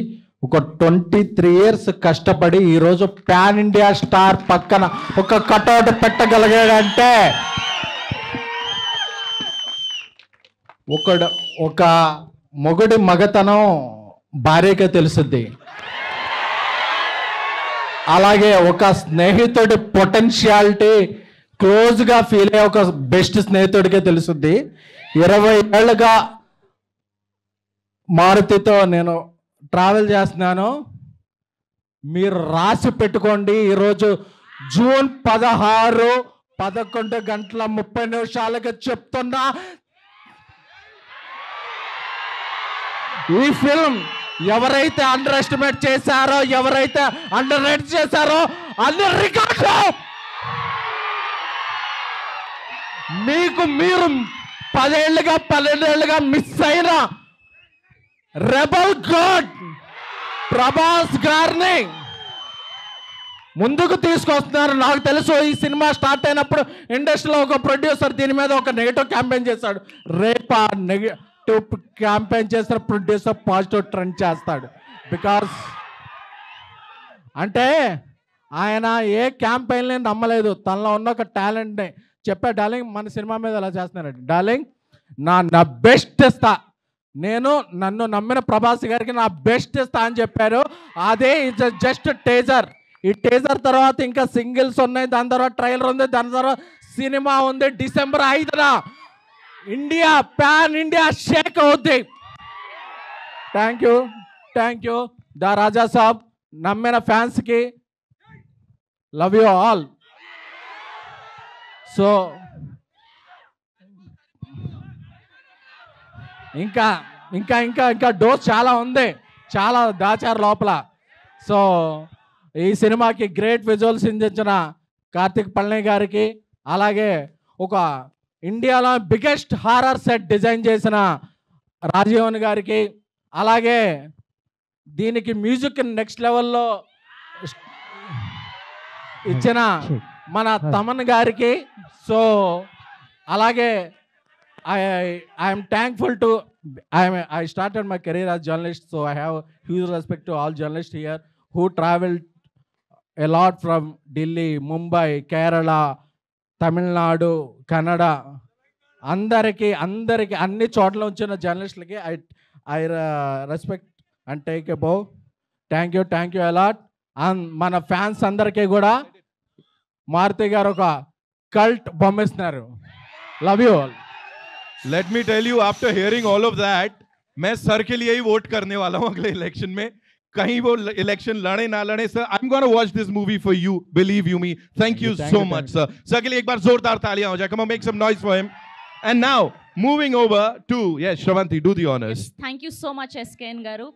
Speaker 10: ఒక 23 years కష్టపడి ఈరోజు పాన్ ఇండియా స్టార్ పక్కన ఒక కటౌట్ పెట్టగలిగాడంటే ఒక మొగుడి మగతనం భార్యకే తెలుస్తుంది. అలాగే ఒక స్నేహితుడి పొటెన్షియాలిటీ క్లోజ్గా ఫీల్ అయ్యే ఒక బెస్ట్ స్నేహితుడికే తెలుస్తుంది. 20 ఏళ్ళుగా మారుతితో నేను ట్రావెల్ చేస్తున్నాను. మీరు రాసి పెట్టుకోండి. ఈరోజు జూన్ 16 11:30 చెప్తున్నా, ఈ ఫిల్మ్ ఎవరైతే అండర్ ఎస్టిమేట్ చేశారో, ఎవరైతే అండర్ రేట్ చేశారో అన్ని రికార్డులు మీకు మీరు 10 ఏళ్ళుగా మిస్ అయిన రెబల్ గాడ్ ప్రభాస్ గారిని ముందుకు తీసుకొస్తున్నారు. నాకు తెలుసు ఈ సినిమా స్టార్ట్ అయినప్పుడు ఇండస్ట్రీలో ఒక ప్రొడ్యూసర్ దీని మీద ఒక నెగిటివ్ క్యాంపెయిన్ చేశాడు. రేపు ఆ నెగిటివ్ క్యాంపెయిన్ చేసిన ప్రొడ్యూసర్ పాజిటివ్ ట్రెండ్ చేస్తాడు. బికాస్ అంటే ఆయన ఏ క్యాంపెయిన్ని నమ్మలేదు, తనలో ఉన్న ఒక టాలెంట్ని చెప్పా. డార్లింగ్ మన సినిమా మీద ఎలా చేస్తున్నారండి, డార్లింగ్ నా బెస్ట్ ఇస్తా, నేను నన్ను నమ్మిన ప్రభాస్ గారికి నా బెస్ట్ ఇస్తా అని చెప్పారు. అదే ఇట్స్ జస్ట్ టేజర్. ఈ టేజర్ తర్వాత ఇంకా సింగిల్స్ ఉన్నాయి, దాని తర్వాత ట్రైలర్ ఉంది, దాని తర్వాత సినిమా ఉంది. December 5న ఇండియా పాన్ ఇండియా షేక్ అవుద్ది. Thank you the Raja Saab. నమ్మిన ఫ్యాన్స్కి లవ్ యూ ఆల్. సో ఇంకా డోస్ చాలా ఉంది.
Speaker 14: చాలా దాచారు లోపల. సో ఈ సినిమాకి గ్రేట్ విజువల్స్ అందించిన కార్తిక్ పళని గారికి, అలాగే ఒక ఇండియాలో బిగ్గెస్ట్ హారర్ సెట్ డిజైన్ చేసిన రాజీవన్ గారికి, అలాగే దీనికి మ్యూజిక్ నెక్స్ట్ లెవెల్లో ఇచ్చిన మన తమన్ గారికి. సో అలాగే I'm thankful to I started my career as journalist, so I have huge respect to all journalists here who traveled a lot from Delhi, Mumbai, Kerala, Tamil Nadu, Kannada. అందరికి అన్ని చోట్ల వచ్చిన జర్నలిస్టులకి I respect and take a bow. Thank you a lot. And మన fans అందరికీ కూడా మారుతి గారు ఒక cult బొమ్మిస్తున్నారు. Love you all.
Speaker 2: Let me tell you, after hearing all of that, मैं सर के लिए ही वोट करने वाला हूँ अगले इलेक्शन में. कहीं वो इलेक्शन लड़े ना लड़े, sir I'm going to watch this movie for you, believe you me. Thank you so much, sir. Sir के लिए एक बार जोरदार तालियां हो जाए. Come on, make some noise for him. And now moving over to Shravanti, do the honors.
Speaker 1: Thank you so much SKN గారు.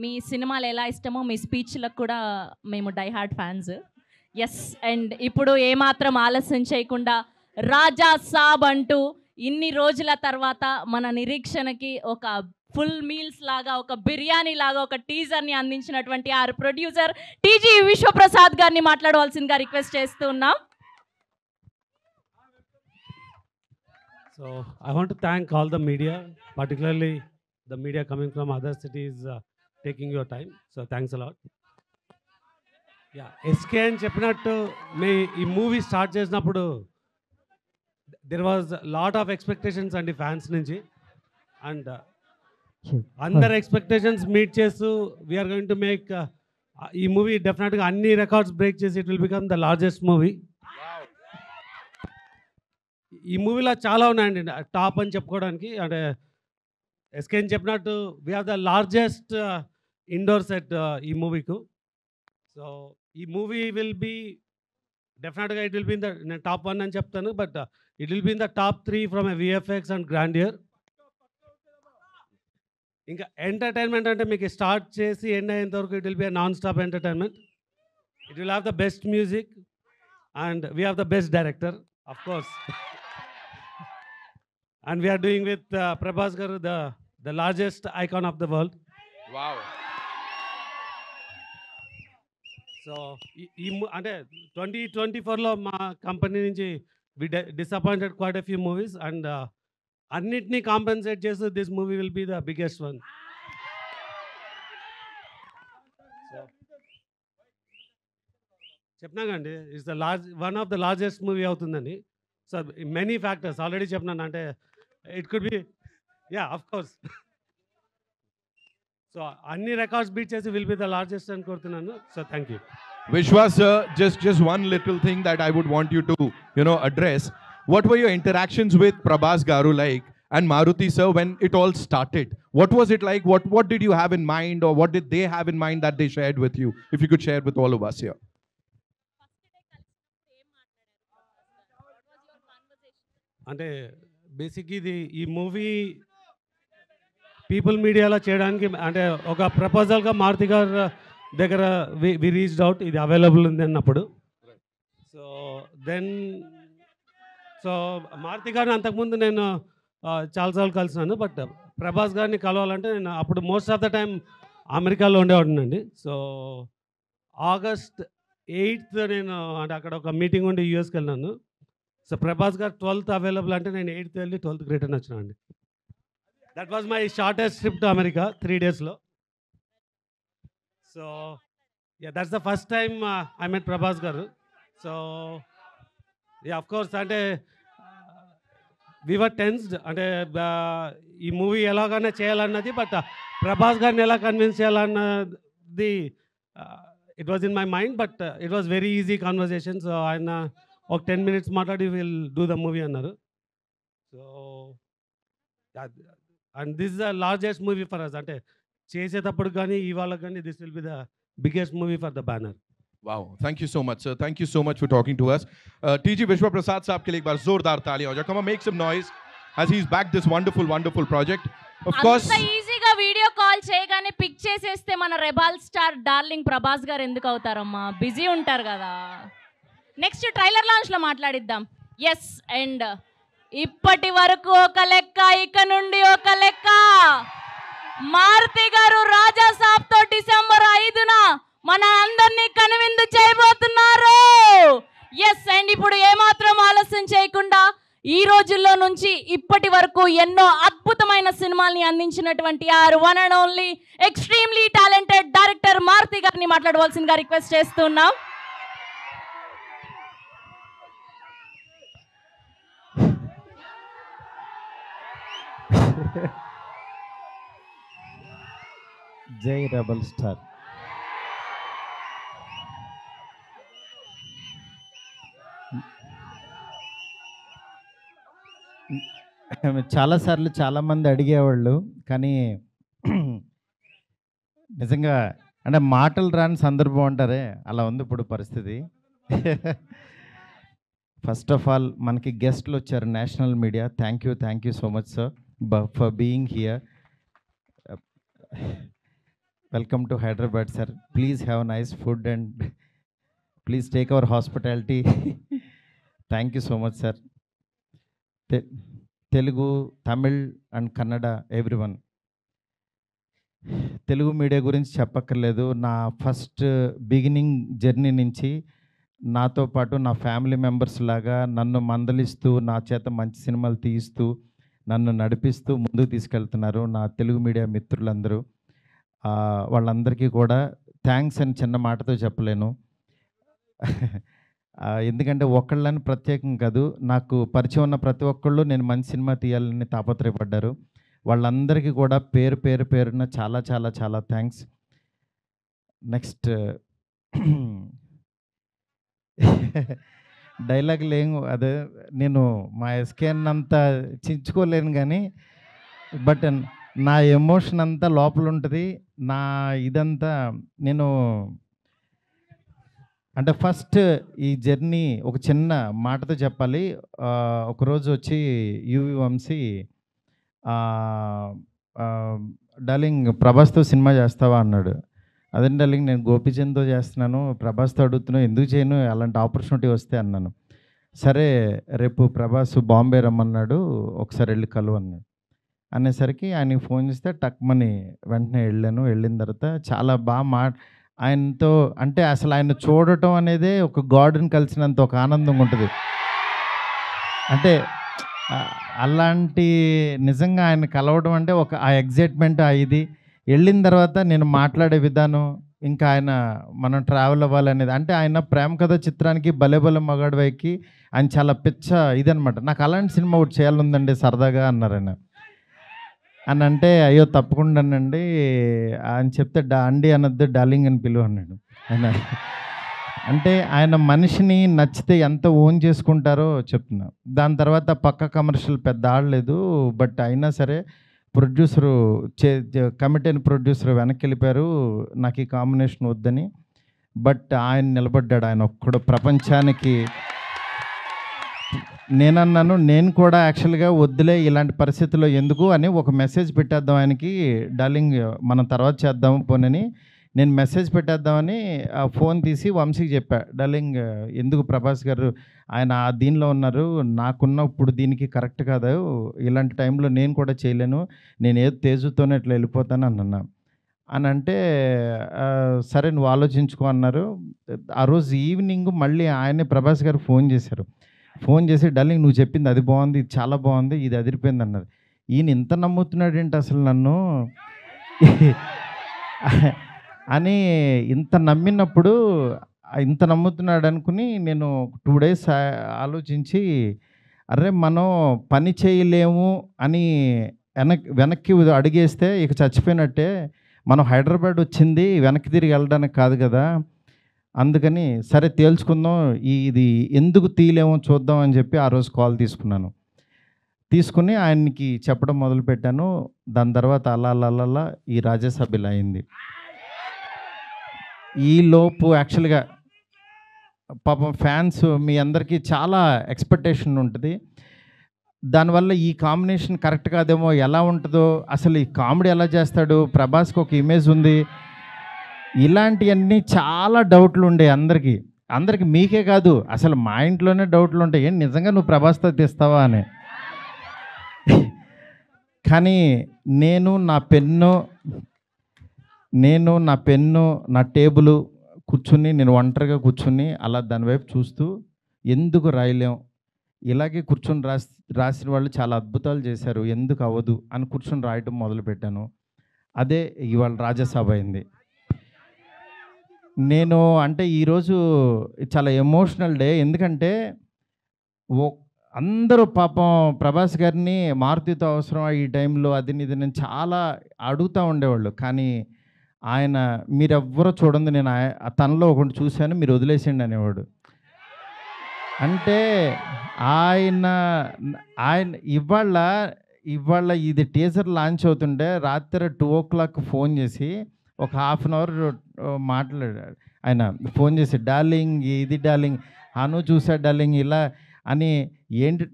Speaker 1: మీ సినిమాలు ఎలా ఇష్టమో మీ స్పీచ్లకు కూడా మేము die heart fans. Yes, and ఇప్పుడు ఏమాత్రం ఆలస్యం చేయకుండా రాజా సాబ్ అంటూ ఇన్ని రోజుల తర్వాత మన నిరీక్షణకి ఒక ఫుల్ మీల్స్ లాగా, ఒక బిర్యానీ లాగా ఒక టీజర్ని అందించినటువంటి ఆ ప్రొడ్యూసర్ టీజీ విశ్వప్రసాద్ గారిని మాట్లాడవలసిందిగా రిక్వెస్ట్ చేస్తూ ఉన్నాం.
Speaker 15: So I want to thank all the media, particularly the media coming from other cities, taking your time. So thanks a lot. Yeah, SK అని చెప్పినట్టు ఈ మూవీ స్టార్ట్ చేసినప్పుడు there was a lot of expectations అండి fans నుంచి. And అందరు expectations meet చేస్తూ we are going to make ఈ movie డెఫినెట్గా అన్ని రికార్డ్స్ బ్రేక్ చేసి it will become the largest movie. ఈ మూవీలో చాలా ఉన్నాయండి టాప్ అని చెప్పుకోవడానికి. అంటే ఎస్కే అని చెప్పినట్టు we have the largest indoor set ఈ మూవీకు. సో ఈ మూవీ విల్ బీ డెఫినెట్గా it will be in the, నేను టాప్ 1 అని చెప్తాను, but it will be in the top 3 from a VFX and grandeur. ఇంకా ఎంటర్టైన్మెంట్ అంటే మీకు స్టార్ట్ చేసి ఎండ్ అయ్యేంత వరకు it will be non stop entertainment. It will have the best music and we have the best director of course. And we're doing with Prabhas garu, the largest icon of the world.
Speaker 2: Wow.
Speaker 15: So ఈ అంటే 2024లో మా company నుంచి we disappointed quite a few movies and అన్నిటినీ compensate చేస్తూ this movie will be the biggest one. చెప్పినాకండి it's the one of the largest movie అవుతుందని. So many factors already చెప్పినాను. అంటే it could be of course. So అన్ని records beat చేసి will be the largest అని కోరుతున్నాను. So thank you.
Speaker 2: Vishwas sir, just one little thing that I would want you to address. What were your interactions with Prabhas garu like and Maruti sir when it all started? What was it like? What did you have in mind, or what did they have in mind that they shared with you? If you could share with all of us here.
Speaker 15: అంటే basic ఇది ఈ movie people మీడియాలో చేయడానికి అంటే ఒక ప్రపోజల్గా మారుతి గారు దగ్గర we reached out, ఇది అవైలబుల్ ఉంది అన్నప్పుడు. సో మారుతి గారిని అంతకుముందు నేను చాలాసార్లు కలిసినాను, బట్ ప్రభాస్ గారిని కలవాలంటే నేను అప్పుడు మోస్ట్ ఆఫ్ ద టైం అమెరికాలో ఉండేవాడినండి. సో August 8th నేను అంటే అక్కడ ఒక మీటింగ్ ఉండి యూఎస్కి వెళ్ళినాను. సో ప్రభాస్ గారు 12th అవైలబుల్ అంటే నేను 8th వెళ్ళి 12th రిటర్న్ వచ్చినా అండి. That was my shortest trip to America, 3 daysలో. So that's the first time I met Prabhas garu. So of course అంటే వి వర్ టెన్స్డ్, అంటే ఈ మూవీ ఎలాగైనా చేయాలన్నది, బట్ ప్రభాస్ గారిని ఎలా కన్విన్స్ చేయాలన్నది it was in my mind, but it was very easy conversation. So ఆయన ఒక 10 minutes మాట్లాడి విల్ డూ ద మూవీ అన్నారు. So and this is the largest movie for us. అంటే చేసేటప్పుడు కానీ ఇవాళ కానీ this will be the biggest movie for the banner.
Speaker 2: Wow, thank you so much, sir. Thank you so much for talking to us. TG Vishwaprasad saab ke liye ek baar zordar taaliyan ho jaye. Come on, make some noise as he's back this wonderful project. Of course,
Speaker 1: అంత ఈజీగా video call చేయగానే pick చేసేస్తే మన rebel star darling Prabhas గారు ఎందుకు అవుతారమ్మా? Busy ఉంటారు కదా. Next trailer లాంచ్లో మాట్లాడిద్దాం. ఎస్, అండ్ ఇప్పటి వరకు ఒక లెక్క, ఇక నుండి ఒక లెక్క. మారుతి గారు రాజా సాబ్ తో డిసెంబర్ 5న మన అందరినీ కనువిందు చేయబోతున్నారు. ఎస్, అండ్ ఇప్పుడు ఏమాత్రం ఆలస్యం చేయకుండా ఈ రోజుల్లో నుంచి ఇప్పటి వరకు ఎన్నో అద్భుతమైన సినిమాల్ని అందించినటువంటి one and only extremely talented director Maruthi గారిని మాట్లాడవలసిందిగా రిక్వెస్ట్ చేస్తున్నాం.
Speaker 16: జై రెబల్ స్టార్. చాలాసార్లు చాలామంది అడిగేవాళ్ళు, కానీ నిజంగా అంటే మాటలు రాని సందర్భం అంటారే, అలా ఉంది ఇప్పుడు పరిస్థితి. ఫస్ట్ ఆఫ్ ఆల్ మనకి గెస్ట్లు వచ్చారు, national media. Thank you so much sir for being here. Welcome to Hyderabad sir. Please have nice food and please take our hospitality. Thank you so much sir. Telugu, Tamil and Kannada everyone. Telugu media గురించి చెప్పక్కర్లేదు. నా first beginning journey నుంచి నాతో పాటు నా family members లాగా నన్ను మందలిస్తూ, నా చేత మంచి సినిమాలు తీయిస్తూ, నన్ను నడిపిస్తూ ముందుకు తీసుకెళ్తున్నారు నా తెలుగు మీడియా మిత్రులందరూ. వాళ్ళందరికీ కూడా థ్యాంక్స్ అని చిన్న మాటతో చెప్పలేను. ఎందుకంటే ఒకళ్ళని ప్రత్యేకం కాదు, నాకు పరిచయం ఉన్న ప్రతి ఒక్కళ్ళు నేను మంచి సినిమా తీయాలని తాపత్రయపడ్డారు. వాళ్ళందరికీ కూడా పేరున చాలా చాలా చాలా థ్యాంక్స్. నెక్స్ట్ డైలాగులు ఏం అదే నేను మా ఎస్కేన్ అంతా చించుకోలేను, కానీ బట్ నా ఎమోషన్ అంతా లోపల ఉంటుంది. నా ఇదంతా నేను అంటే ఫస్ట్ ఈ జర్నీ ఒక చిన్న మాటతో చెప్పాలి. ఒకరోజు వచ్చి యువి వంశీ డార్లింగ్ ప్రభాస్తో సినిమా చేస్తావా అన్నాడు. అదే డార్లింగ్ నేను గోపీచంద్తో చేస్తున్నాను, ప్రభాస్తో అడుగుతున్నావు, ఎందుకు చేయను, అలాంటి ఆపర్చునిటీ వస్తే అన్నాను. సరే రేపు ప్రభాస్ బాంబే రమ్మన్నాడు, ఒకసారి వెళ్ళి కలువు అన్నాడు. అనేసరికి ఆయనకి ఫోన్ చేస్తే టక్మని వెంటనే వెళ్ళాను. వెళ్ళిన తర్వాత చాలా బాగా ఆయనతో అంటే అసలు ఆయన చూడటం అనేదే ఒక గాడ్ని కలిసినంత ఒక ఆనందం ఉంటుంది. అంటే అలాంటి నిజంగా ఆయన కలవడం అంటే ఒక ఆ ఎగ్జైట్మెంట్ ఇది. వెళ్ళిన తర్వాత నేను మాట్లాడే విధానం, ఇంకా ఆయన మనం ట్రావెల్ అవ్వాలనేది, అంటే ఆయన ప్రేమ కథ చిత్రానికి భలే భలే మగాడివైకి ఆయన చాలా పిచ్చ ఇదనమాట. నాకు అలాంటి సినిమా ఒకటి చేయాలందండి సరదాగా అన్నారు ఆయన. అని అంటే అయ్యో తప్పకుండానండి అని చెప్తే అండి అనొద్దు డార్లింగ్ అని పిలువ అన్నాడు ఆయన. అంటే ఆయన మనిషిని నచ్చితే ఎంత ఓన్ చేసుకుంటారో చెప్తున్నా. దాని తర్వాత పక్క కమర్షియల్ పెద్ద ఆడలేదు, బట్ అయినా సరే ప్రొడ్యూసరు కమిటీ అయిన ప్రొడ్యూసర్ వెనక్కి వెళ్ళిపోయారు నాకు ఈ కాంబినేషన్ వద్దని. బట్ ఆయన నిలబడ్డాడు, ఆయన ఒక్కడు ప్రపంచానికి. నేనన్నాను నేను కూడా యాక్చువల్గా వద్దులే ఇలాంటి పరిస్థితుల్లో ఎందుకు అని ఒక మెసేజ్ పెట్టేద్దాం ఆయనకి, డార్లింగ్ మనం తర్వాత చేద్దాము పోనని నేను మెసేజ్ పెట్టేద్దామని ఫోన్ తీసి వంశీకి చెప్పా, డార్లింగ్ ఎందుకు ప్రభాస్ గారు ఆయన దీనిలో ఉన్నారు, నాకున్న ఇప్పుడు దీనికి కరెక్ట్ కాదు, ఇలాంటి టైంలో నేను కూడా చేయలేను, నేను ఏదో తేజుతోనే ఇట్లా వెళ్ళిపోతాను అన్నా. అని అంటే సరే నువ్వు ఆలోచించుకో అన్నారు. ఆ రోజు ఈవినింగ్ మళ్ళీ ఆయనే ప్రభాస్ గారు ఫోన్ చేశారు. ఫోన్ చేసి డార్లింగ్ నువ్వు చెప్పింది అది బాగుంది, ఇది చాలా బాగుంది, ఇది అదిరిపోయింది అన్నారు. ఈయన ఇంత నమ్ముతున్నాడు ఏంటి అసలు నన్ను అని ఇంత నమ్మినప్పుడు ఇంత నమ్ముతున్నాడు అనుకుని నేను 2 days ఆలోచించి అరే మనం పని చేయలేము అని వెనక్కి అడిగేస్తే ఇక చచ్చిపోయినట్టే, మనం హైదరాబాద్ వచ్చింది వెనక్కి తిరిగి వెళ్ళడానికి కాదు కదా, అందుకని సరే తేల్చుకుందాం ఇది ఎందుకు తీయలేమో చూద్దాం అని చెప్పి ఆ రోజు కాల్ తీసుకుని ఆయనకి చెప్పడం మొదలుపెట్టాను. దాని తర్వాత అలా ఈ రాజ్యసభ ఇలా అయింది. ఈలోపు యాక్చువల్గా పాపం ఫ్యాన్స్ మీ అందరికీ చాలా ఎక్స్పెక్టేషన్ ఉంటుంది. దానివల్ల ఈ కాంబినేషన్ కరెక్ట్ కాదేమో, ఎలా ఉంటుందో, అసలు ఈ కామెడీ ఎలా చేస్తాడు, ప్రభాస్కి ఒక ఇమేజ్ ఉంది, ఇలాంటివన్నీ చాలా డౌట్లు ఉండే అందరికీ మీకే కాదు, అసలు మా ఇంట్లోనే డౌట్లు ఉంటాయి, ఏంటి నిజంగా నువ్వు ప్రభాస్తో తీస్తావా అని. కానీ నేను నా పెన్ను నా టేబుల్ కూర్చుని, నేను ఒంటరిగా కూర్చుని అలా దాని వైపు చూస్తూ ఎందుకు రాయలేం, ఇలాగే కూర్చొని రాసిన వాళ్ళు చాలా అద్భుతాలు చేశారు, ఎందుకు అవ్వదు అని కూర్చొని రాయటం మొదలుపెట్టాను. అదే ఇవాళ రాజాసాబ్ అయింది. నేను అంటే ఈరోజు చాలా ఎమోషనల్ డే, ఎందుకంటే అందరూ పాపం ప్రభాస్ గారిని మారుతితో అవసరం ఈ టైంలో అది ఇది నేను చాలా అడుగుతూ ఉండేవాళ్ళు. కానీ ఆయన మీరెవ్వరూ చూడండి, నేను తనలో ఒకటి చూశాను, మీరు వదిలేసేయండి అనేవాడు. అంటే ఆయన ఇవాళ ఇది టీజర్ లాంచ్ అవుతుంటే రాత్రి 2 o'clock ఫోన్ చేసి ఒక 1/2 hour మాట్లాడాడు. ఆయన ఫోన్ చేసి డార్లింగ్ ఇది డార్లింగ్ అను చూసా డార్లింగ్ ఇలా అని, ఏంటి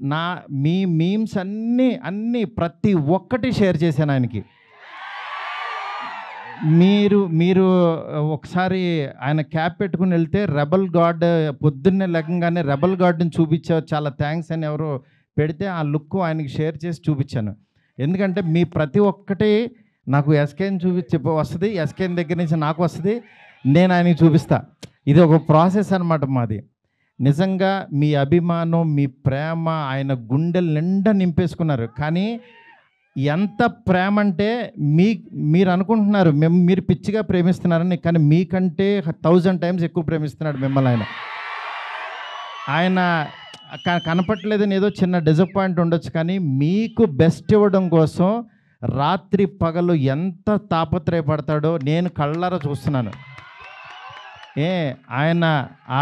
Speaker 16: మీ మీమ్స్ అన్నీ ప్రతి ఒక్కటి షేర్ చేశాను ఆయనకి. మీరు ఒకసారి ఆయన క్యాప్ పెట్టుకుని వెళ్తే రెబల్ గాడ్ పొద్దున్నే లెక్కగానే రెబల్ గాడ్ని చూపించావు, చాలా థ్యాంక్స్ అని ఎవరో పెడితే ఆ లుక్ ఆయనకి షేర్ చేసి చూపించాను. ఎందుకంటే మీ ప్రతి ఒక్కటి నాకు ఎస్కేని వస్తుంది, ఎస్కేన్ దగ్గర నుంచి నాకు వస్తుంది, నేను ఆయనకి చూపిస్తా. ఇది ఒక ప్రాసెస్ అన్నమాట మాది. నిజంగా మీ అభిమానం, మీ ప్రేమ ఆయన గుండెల నిండా నింపేసుకున్నారు. కానీ ఎంత ప్రేమ అంటే మీరు అనుకుంటున్నారు మీరు పిచ్చిగా ప్రేమిస్తున్నారని, కానీ మీకంటే 1000 times ఎక్కువ ప్రేమిస్తున్నాడు మిమ్మల్ని. ఆయన కనపట్లేదని ఏదో చిన్న డిసప్పాయింట్ ఉండొచ్చు, కానీ మీకు బెస్ట్ ఇవ్వడం కోసం రాత్రి పగలు ఎంత తాపత్రయపడతాడో నేను కళ్ళారా చూస్తున్నాను.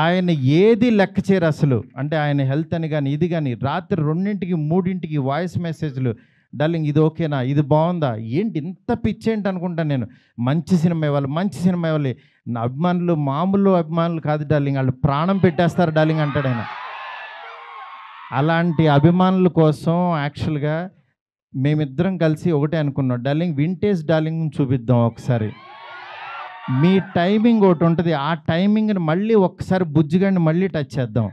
Speaker 16: ఆయన ఏది లెక్క చేయరు అసలు. అంటే ఆయన హెల్త్ అని కానీ ఇది కానీ రాత్రి 2ంటికి 3ంటికి వాయిస్ మెసేజ్లు, డార్లింగ్ ఇది ఓకేనా, ఇది బాగుందా, ఏంటి ఇంత పిచ్చి ఏంటి అనుకుంటాను నేను. మంచి సినిమా ఇవ్వాలి. నా అభిమానులు మామూలు అభిమానులు కాదు డార్లింగ్, వాళ్ళు ప్రాణం పెట్టేస్తారు డార్లింగ్ అంటాడు ఆయన. అలాంటి అభిమానుల కోసం యాక్చువల్గా మేమిద్దరం కలిసి ఒకటే అనుకున్నాం, డార్లింగ్ వింటేజ్ డార్లింగ్ చూపిద్దాం ఒకసారి. మీ టైమింగ్ ఒకటి ఉంటుంది, ఆ టైమింగ్ని మళ్ళీ ఒకసారి బుజ్జిగాడిని మళ్ళీ టచ్ చేద్దాం.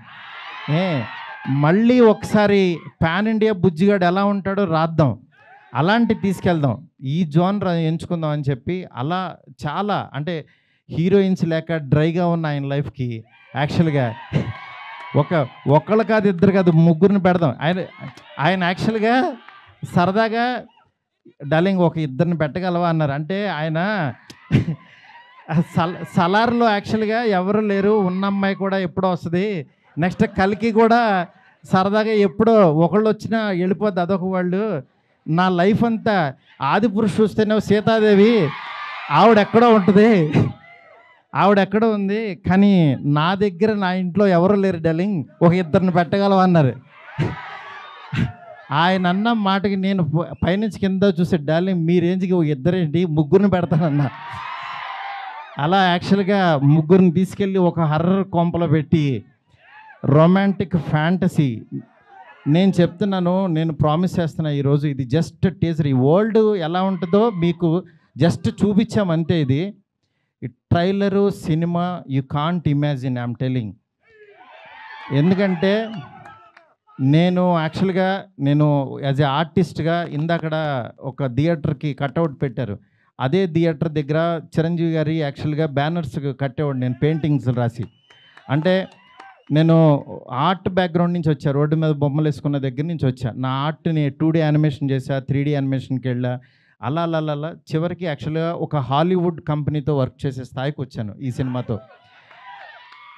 Speaker 16: మళ్ళీ ఒకసారి పాన్ ఇండియా బుజ్జిగాడు ఎలా ఉంటాడో రాద్దాం, అలాంటి తీసుకెళ్దాం, ఈ జోనర్ ఎంచుకుందాం అని చెప్పి అలా చాలా అంటే హీరోయిన్స్ లేక డ్రైగా ఉన్న ఆయన లైఫ్కి యాక్చువల్గా ఒకళ్ళు కాదు, ఇద్దరు కాదు, 3 పెడదాం. ఆయన యాక్చువల్గా సరదాగా డార్లింగ్ ఒక 2 పెట్టగలవా అన్నారు. అంటే ఆయన సలార్లో యాక్చువల్గా ఎవరు లేరు, ఉన్న అమ్మాయి కూడా ఎప్పుడో వస్తుంది, నెక్స్ట్ కల్కి కూడా సరదాగా ఎప్పుడో ఒకళ్ళు వచ్చినా వెళ్ళిపోద్ది, అదొక వాళ్ళు. నా లైఫ్ అంతా ఆదిపురుషు చూస్తేనే సీతాదేవి ఆవిడెక్కడో ఉంది, కానీ నా దగ్గర నా ఇంట్లో ఎవరు లేరు డార్లింగ్, ఒక 2 పెట్టగలవా అన్నారు. ఆయన అన్న మాటకి నేను పైనుంచి కింద చూసే డార్లింగ్ మీ రేంజ్కి ఒక 2 3 పెడతానన్నా. అలా యాక్చువల్గా 3 తీసుకెళ్ళి ఒక హర్రర్ కొంపలో పెట్టి రొమాంటిక్ ఫ్యాంటసీ నేను చెప్తున్నాను, నేను ప్రామిస్ చేస్తున్నా ఈరోజు ఇది జస్ట్ టీజర్. ఈ వరల్డ్ ఎలా ఉంటుందో మీకు జస్ట్ చూపించామంటే ఇది trailer cinema you can't imagine, I'm telling. ఎందుకంటే నేను యాక్చువల్గా యాజ్ ఏ ఆర్టిస్ట్గా ఇందాకడ ఒక థియేటర్కి కట్అవుట్ పెట్టారు, అదే థియేటర్ దగ్గర చిరంజీవి గారి యాక్చువల్గా బ్యానర్స్ కట్టేవాడు నేను పెయింటింగ్స్ రాసి. అంటే నేను ఆర్ట్ బ్యాక్గ్రౌండ్ నుంచి వచ్చా, రోడ్డు మీద బొమ్మలు వేసుకున్న దగ్గర నుంచి వచ్చా. నా ఆర్ట్ని 2D యానిమేషన్ చేశా, 3D యానిమేషన్కి వెళ్ళా, అలా చివరికి యాక్చువల్గా ఒక హాలీవుడ్ కంపెనీతో వర్క్ చేసే స్థాయికి వచ్చాను ఈ సినిమాతో.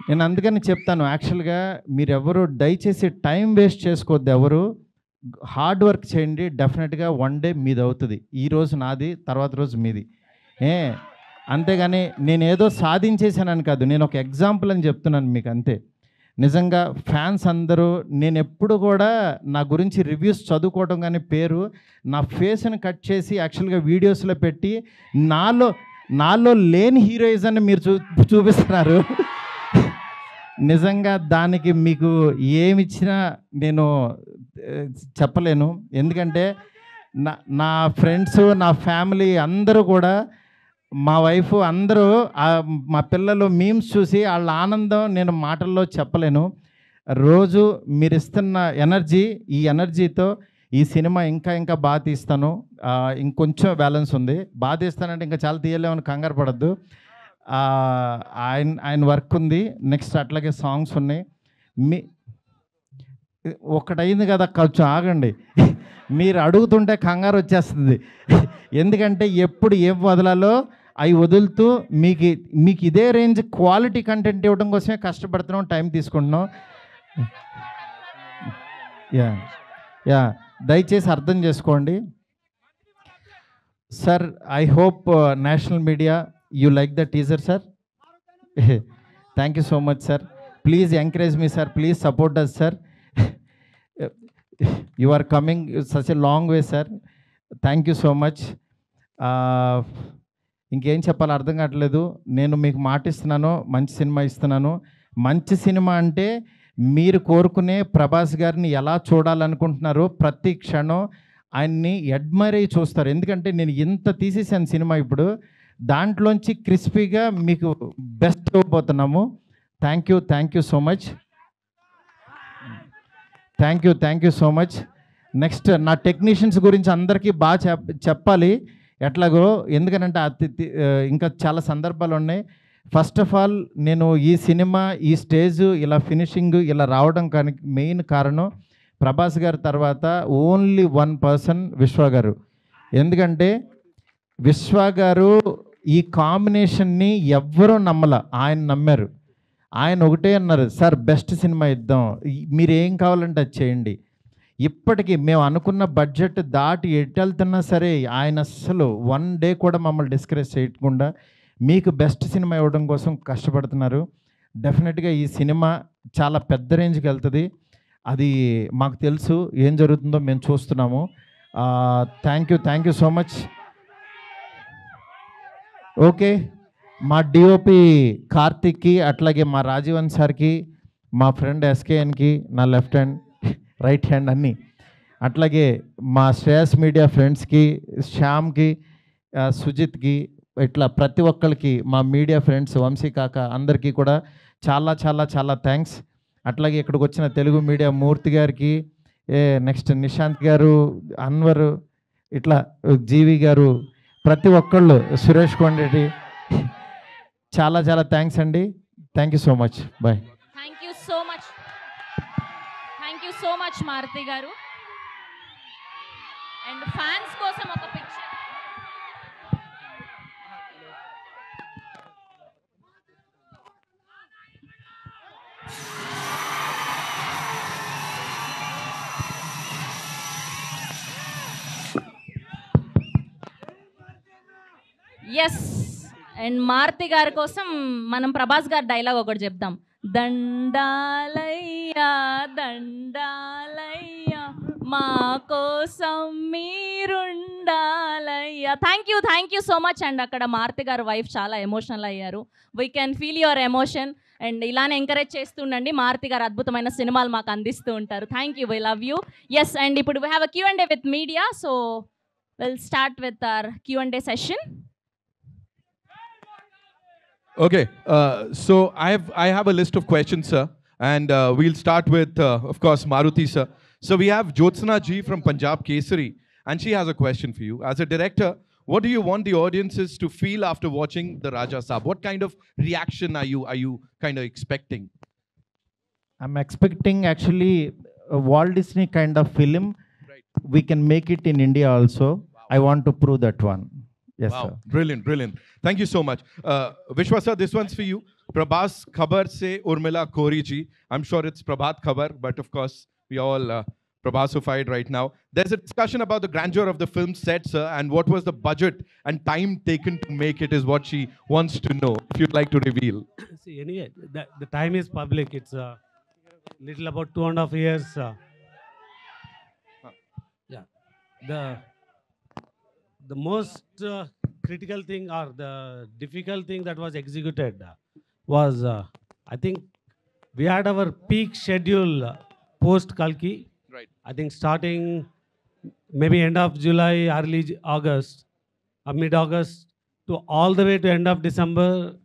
Speaker 16: నేను అందుకని చెప్తాను, యాక్చువల్గా మీరెవరు దయచేసి టైం వేస్ట్ చేసుకోవద్దు, ఎవరు హార్డ్ వర్క్ చేయండి, డెఫినెట్గా 1 day మీది అవుతుంది. ఈరోజు నాది, తర్వాత రోజు మీది. అంతేగాని నేనేదో సాధించేసానని కాదు, నేను ఒక ఎగ్జాంపుల్ అని చెప్తున్నాను మీకు అంతే. నిజంగా ఫ్యాన్స్ అందరూ, నేను ఎప్పుడు కూడా నా గురించి రివ్యూస్ చదువుకోవడం కానీ పేరు నా ఫేస్ని కట్ చేసి యాక్చువల్గా వీడియోస్లో పెట్టి నాలో లేని హీరోయిజాన్ని మీరు చూపిస్తున్నారు. నిజంగా దానికి మీకు ఏమిచ్చినా నేను చెప్పలేను. ఎందుకంటే నా ఫ్రెండ్స్, నా ఫ్యామిలీ అందరూ కూడా, మా వైఫ్ అందరూ, మా పిల్లలు మీమ్స్ చూసి వాళ్ళ ఆనందం నేను మాటల్లో చెప్పలేను. రోజు మీరు ఇస్తున్న ఎనర్జీ, ఈ ఎనర్జీతో ఈ సినిమా ఇంకా బాగా తీస్తాను. ఇంకొంచెం బ్యాలెన్స్ ఉంది. బాగా తీస్తానంటే ఇంకా చాలా తీయలేమని కంగారు పడద్దు. ఆయన వర్క్ ఉంది. నెక్స్ట్ అట్లాగే సాంగ్స్ ఉన్నాయి. ఒకటైంది కదా, కొంచెం ఆగండి. మీరు అడుగుతుంటే కంగారు వచ్చేస్తుంది. ఎందుకంటే ఎప్పుడు ఏం వదలాలో అవి వదులుతూ మీకు ఇదే రేంజ్ క్వాలిటీ కంటెంట్ ఇవ్వడం కోసమే కష్టపడుతున్నాం, టైం తీసుకుంటున్నాం. యా దయచేసి అర్థం చేసుకోండి sir. I hope national media you like the teaser sir. Thank you so much sir. Please encourage me sir, please support us sir. You are coming such a long way sir. Thank you so much. ఇంకేం చెప్పాలో అర్థం కావట్లేదు. నేను మీకు మాట ఇస్తున్నాను, మంచి cinema ఇస్తున్నాను. మంచి సినిమా అంటే మీరు కోరుకునే ప్రభాస్ గారిని ఎలా చూడాలనుకుంటున్నారో ప్రతి క్షణం ఆయన్ని అడ్మైర్ అయ్యి చూస్తారు. ఎందుకంటే నేను ఇంత తీసేసాను సినిమా, ఇప్పుడు దాంట్లోంచి క్రిస్పీగా మీకు బెస్ట్ ఇవ్వబోతున్నాము. Thank you so much. Thank you so much. Next నా టెక్నీషియన్స్ గురించి అందరికీ బాగా చెప్పాలి ఎట్లాగో, ఎందుకనంటే ఇంకా చాలా సందర్భాలు ఉన్నాయి. ఫస్ట్ ఆఫ్ ఆల్ నేను ఈ సినిమా, ఈ స్టేజ్ ఇలా ఫినిషింగ్ ఇలా రావడం కానీ మెయిన్ కారణం ప్రభాస్ గారి తర్వాత ఓన్లీ వన్ పర్సన్, విశ్వ గారు. ఎందుకంటే విశ్వ గారు ఈ కాంబినేషన్ని ఎవ్వరూ ఆయన నమ్మారు. ఆయన ఒకటే అన్నారు, సార్ బెస్ట్ సినిమా ఇద్దాం, మీరు ఏం కావాలంటే అది చేయండి. ఇప్పటికీ మేము అనుకున్న బడ్జెట్ దాటి ఎట్టెళ్తున్నా సరే ఆయన అస్సలు వన్ డే కూడా మమ్మల్ని డిస్కరేజ్ చేయకుండా మీకు బెస్ట్ సినిమా ఇవ్వడం కోసం కష్టపడుతున్నారు. డెఫినెట్గా ఈ సినిమా చాలా పెద్ద రేంజ్కి వెళ్తుంది. అది మాకు తెలుసు, ఏం జరుగుతుందో మేము చూస్తున్నాము. Thank you so much. Okay, మా డిఓపి కార్తిక్కి, అట్లాగే మా రాజీవన్ సార్కి, మా ఫ్రెండ్ ఎస్కేఎన్కి, నా లెఫ్ట్ హ్యాండ్ రైట్ హ్యాండ్ అన్నీ, అట్లాగే మా శ్రేయస్ మీడియా ఫ్రెండ్స్కి, శ్యామ్కి, సుజిత్కి, ఇట్లా ప్రతి ఒక్కరికి, మా మీడియా ఫ్రెండ్స్ వంశీ కాక అందరికీ కూడా చాలా చాలా చాలా థ్యాంక్స్. అట్లాగే ఇక్కడికి వచ్చిన తెలుగు మీడియా మూర్తి గారికి, నెక్స్ట్ నిశాంత్ గారు, అన్వర్, ఇట్లా జీవి గారు, ప్రతి ఒక్కళ్ళు, సురేష్ కొండరెడ్డి, చాలా చాలా థ్యాంక్స్ అండి. Thank you so much. Bye.
Speaker 1: Thank you so much Maruthi garu. And fans కోసం ఒక పిక్చర్. ఎస్, అండ్ మారుతి గారి కోసం మనం ప్రభాస్ గారి డైలాగ్ ఒకటి చెప్దాం. దండాలయ్యా దండాలయ్యా మా కోసం మీరుండాలయ్యా. Thank you so much. And అక్కడ మారుతి గారు వైఫ్ చాలా ఎమోషనల్ అయ్యారు. We can feel your emotion. And ఇలానే ఎంకరేజ్ చేస్తుండండి. మారుతి గారు అద్భుతమైన సినిమాలు మాకు అందిస్తూ ఉంటారు. Thank you, we love you. Yes, and ఇప్పుడు we have a Q&A with media. So will start with our Q&A session.
Speaker 2: Okay, so I have a list of questions, sir, and we'll start with, of course, Maruti, sir. So we have Jyotsna Ji from Punjab Kesari, and she has a question for you. As a director, what do you want the audiences to feel after watching the Raja Saab? What kind of reaction are you kind of expecting?
Speaker 16: I'm expecting actually a Walt Disney kind of film. Right. We can make it in India also. Wow. I want to prove that one. Yes,
Speaker 2: wow,
Speaker 16: sir.
Speaker 2: Brilliant. Thank you so much. Vishwa sir, this one's for you. Prabhas Khabar se Urmila Khori ji. I'm sure it's Prabhat Khabar, but of course, we all Prabhasified right now. There's a discussion about the grandeur of the film set, sir, and what was the budget and time taken to make it is what she wants to know. If you'd like to reveal.
Speaker 15: See, anyway, the time is public. It's little about 2.5 years. Yeah. The most critical thing or the difficult thing that was executed was, I think we had our peak schedule post Kalki.
Speaker 2: Right.
Speaker 15: I think starting maybe end of July, early August, or mid-August to all the way to end of December.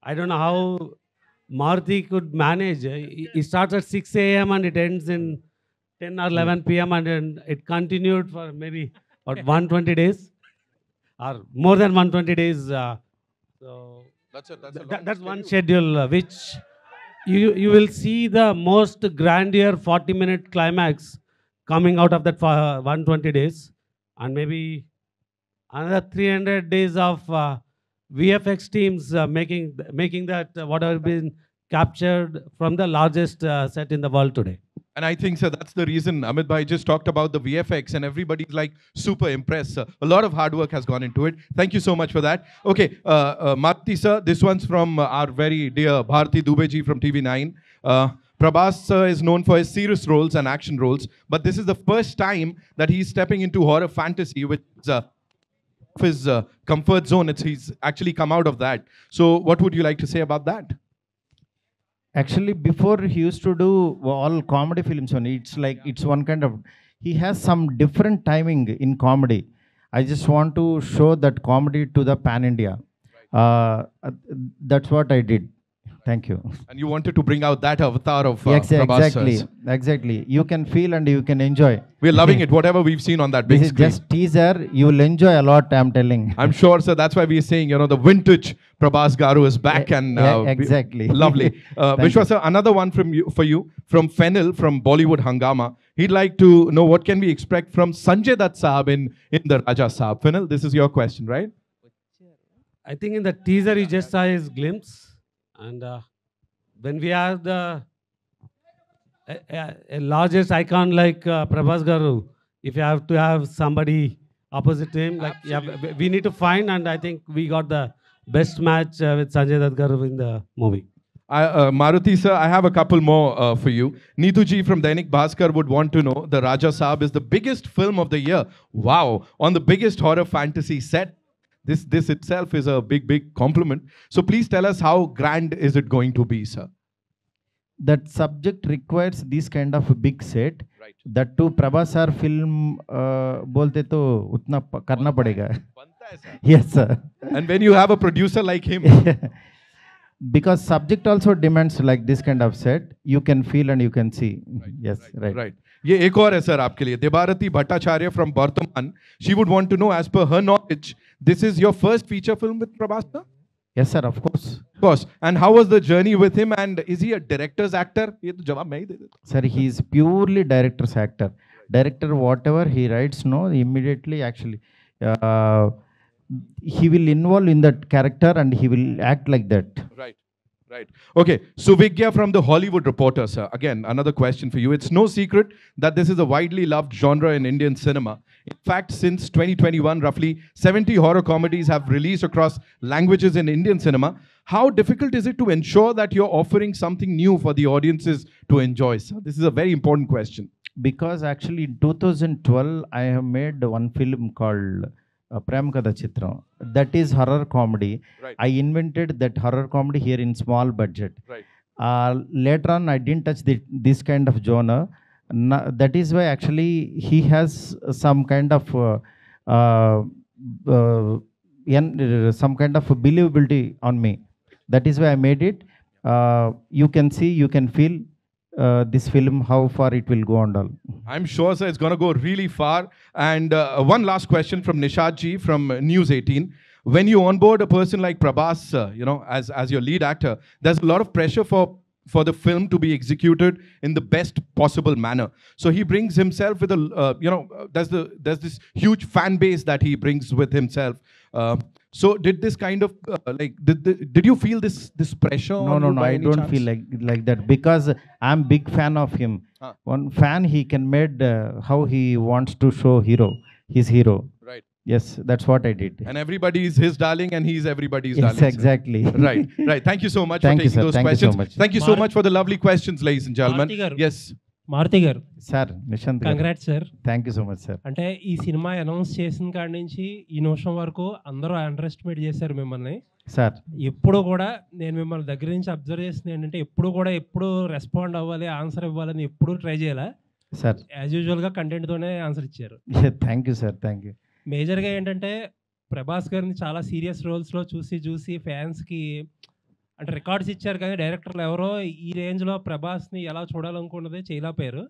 Speaker 15: I don't know how Maruti could manage. It starts at 6 a.m. and it ends in 10 or 11 p.m. and then it continued for maybe what 120 days or more than 120 days. So that's one schedule which you will see the most grandeur 40-minute climax coming out of that 120 days, and maybe another 300 days of VFX teams making that whatever been captured from the largest set in the world today.
Speaker 2: And I think, sir, that's the reason Amit Bhai just talked about the VFX and everybody's like super impressed. Sir. A lot of hard work has gone into it. Thank you so much for that. Okay, Maruti sir, this one's from our very dear Bharti Dubey ji from TV9. Prabhas sir is known for his serious roles and action roles, but this is the first time that he's stepping into horror fantasy, which is his comfort zone. He's actually come out of that. So what would you like to say about that?
Speaker 16: Actually, before he used to do all comedy films only. It's like, it's one kind of, he has some different timing in comedy. I just want to show that comedy to the pan-India. That's what I did. Thank you.
Speaker 2: And you wanted to bring out that avatar of Prabhas
Speaker 16: exactly,
Speaker 2: sir's.
Speaker 16: exactly. You can feel and you can enjoy.
Speaker 2: We're loving it, whatever we've seen on that big
Speaker 16: This is
Speaker 2: screen.
Speaker 16: just teaser. You will enjoy a lot, I'm telling.
Speaker 2: I'm sure, sir. That's why we're saying, you know, the vintage Prabhas Garu is back and
Speaker 16: exactly.
Speaker 2: lovely.
Speaker 16: Thank
Speaker 2: Vishwa
Speaker 16: you.
Speaker 2: sir, another one from from Fennel from Bollywood Hangama. He'd like to know what can we expect from Sanjay Dutt Saab in the Raja Saab. Fennel, this is your question, right?
Speaker 15: I think in the teaser you just saw his glimpse, and when we have the a largest icon like Prabhas Garu, if you have to have somebody opposite to him, like we need to find, and I think we got the best match with Sanjay Dutt Garu in the movie.
Speaker 2: Maruti sir, I have a couple more for you. Neetu ji from Dainik Bhaskar would want to know, the Raja Saab is the biggest film of the year. Wow, on the biggest horror fantasy set. This itself is a big compliment. So please tell us how grand is it going to be, sir?
Speaker 16: That subject requires this kind of a big set. Right. That too, Prabhas sir film bolte to utna karna padega. Yes, sir.
Speaker 2: And when you have a producer like him.
Speaker 16: Because subject also demands like this kind of set, you can feel and you can see. Yes, right.
Speaker 2: Right. ये एक और है sir आपके लिए. Debarati Bhattacharya from Bardhaman. She would want to know, as per her knowledge, this is your first feature film with Prabhas sir?
Speaker 16: Yes, sir, of course.
Speaker 2: Of course. And how was the journey with him? And is he a director's actor? ये तो जवाब मैं ही दे देता.
Speaker 16: Sir, he is purely director's actor. Director, whatever he writes, no, immediately actually, he will involve in that character and he will act like that.
Speaker 2: Right. Right. Okay. Suvigya from the Hollywood Reporter, sir. Again, another question for you. It's no secret that this is a widely loved genre in Indian cinema. In fact, since 2021, roughly 70 horror comedies have released across languages in Indian cinema. How difficult is it to ensure that you're offering something new for the audiences to enjoy, sir? This is a very important question.
Speaker 16: Because actually in 2012, I have made one film called Prem Kada Chitram. That is horror comedy.
Speaker 2: Right.
Speaker 16: I invented that horror comedy here in small budget.
Speaker 2: Right.
Speaker 16: Later on, I didn't touch this kind of genre. That is why actually he has some kind of some kind of believability on me. That is why I made it. You can see, you can feel this film, how far it will go and all.
Speaker 2: I'm sure, sir, it's going to go really far. And one last question from Nishad ji from News 18. When you onboard a person like Prabhas, you know, as your lead actor, there's a lot of pressure for the film to be executed in the best possible manner. So he brings himself with a, you know, there's this huge fan base that he brings with himself. So did this kind of like did you feel this pressure?
Speaker 16: No, I don't feel like that, because I'm big fan of him. One fan, he can made how he wants to show his hero.
Speaker 2: Right.
Speaker 16: Yes, that's what I did.
Speaker 2: And everybody is his darling, and he's everybody's
Speaker 16: yes,
Speaker 2: darling. Yes,
Speaker 16: exactly.
Speaker 2: Right, right. Thank you so much
Speaker 16: Thank
Speaker 2: for
Speaker 16: you,
Speaker 2: taking
Speaker 16: sir.
Speaker 2: those
Speaker 16: Thank you so
Speaker 2: questions.
Speaker 16: much.
Speaker 2: Thank you so much for the lovely questions, ladies and gentlemen.
Speaker 17: Maruti garu.
Speaker 2: Yes.
Speaker 17: Maruti garu.
Speaker 16: Sir, Nishant garu.
Speaker 17: Congrats, sir.
Speaker 16: Thank you so much, sir.
Speaker 17: అంటే ఈ cinema announce చేసిన కాడి నుంచి ఈ నిమిషం వరకు అందరూ under estimate చేశారు మిమ్మల్ని.
Speaker 16: సార్,
Speaker 17: ఎప్పుడు కూడా నేను మిమ్మల్ని దగ్గర నుంచి అబ్జర్వ్ చేసింది ఏంటంటే ఎప్పుడు రెస్పాండ్ అవ్వాలి, ఆన్సర్ ఇవ్వాలని ఎప్పుడు ట్రై చేయాలి.
Speaker 16: సార్
Speaker 17: యాజ్ యూజువల్గా కంటెంట్తోనే ఆన్సర్ ఇచ్చారు.
Speaker 16: Thank you sir, thank you.
Speaker 17: మేజర్గా ఏంటంటే ప్రభాస్ గారిని చాలా సీరియస్ రోల్స్లో చూసి ఫ్యాన్స్కి అంటే రికార్డ్స్ ఇచ్చారు, కానీ డైరెక్టర్లు ఎవరో ఈ రేంజ్లో ప్రభాస్ని ఎలా చూడాలనుకున్నదే చేయలేకపోయారు.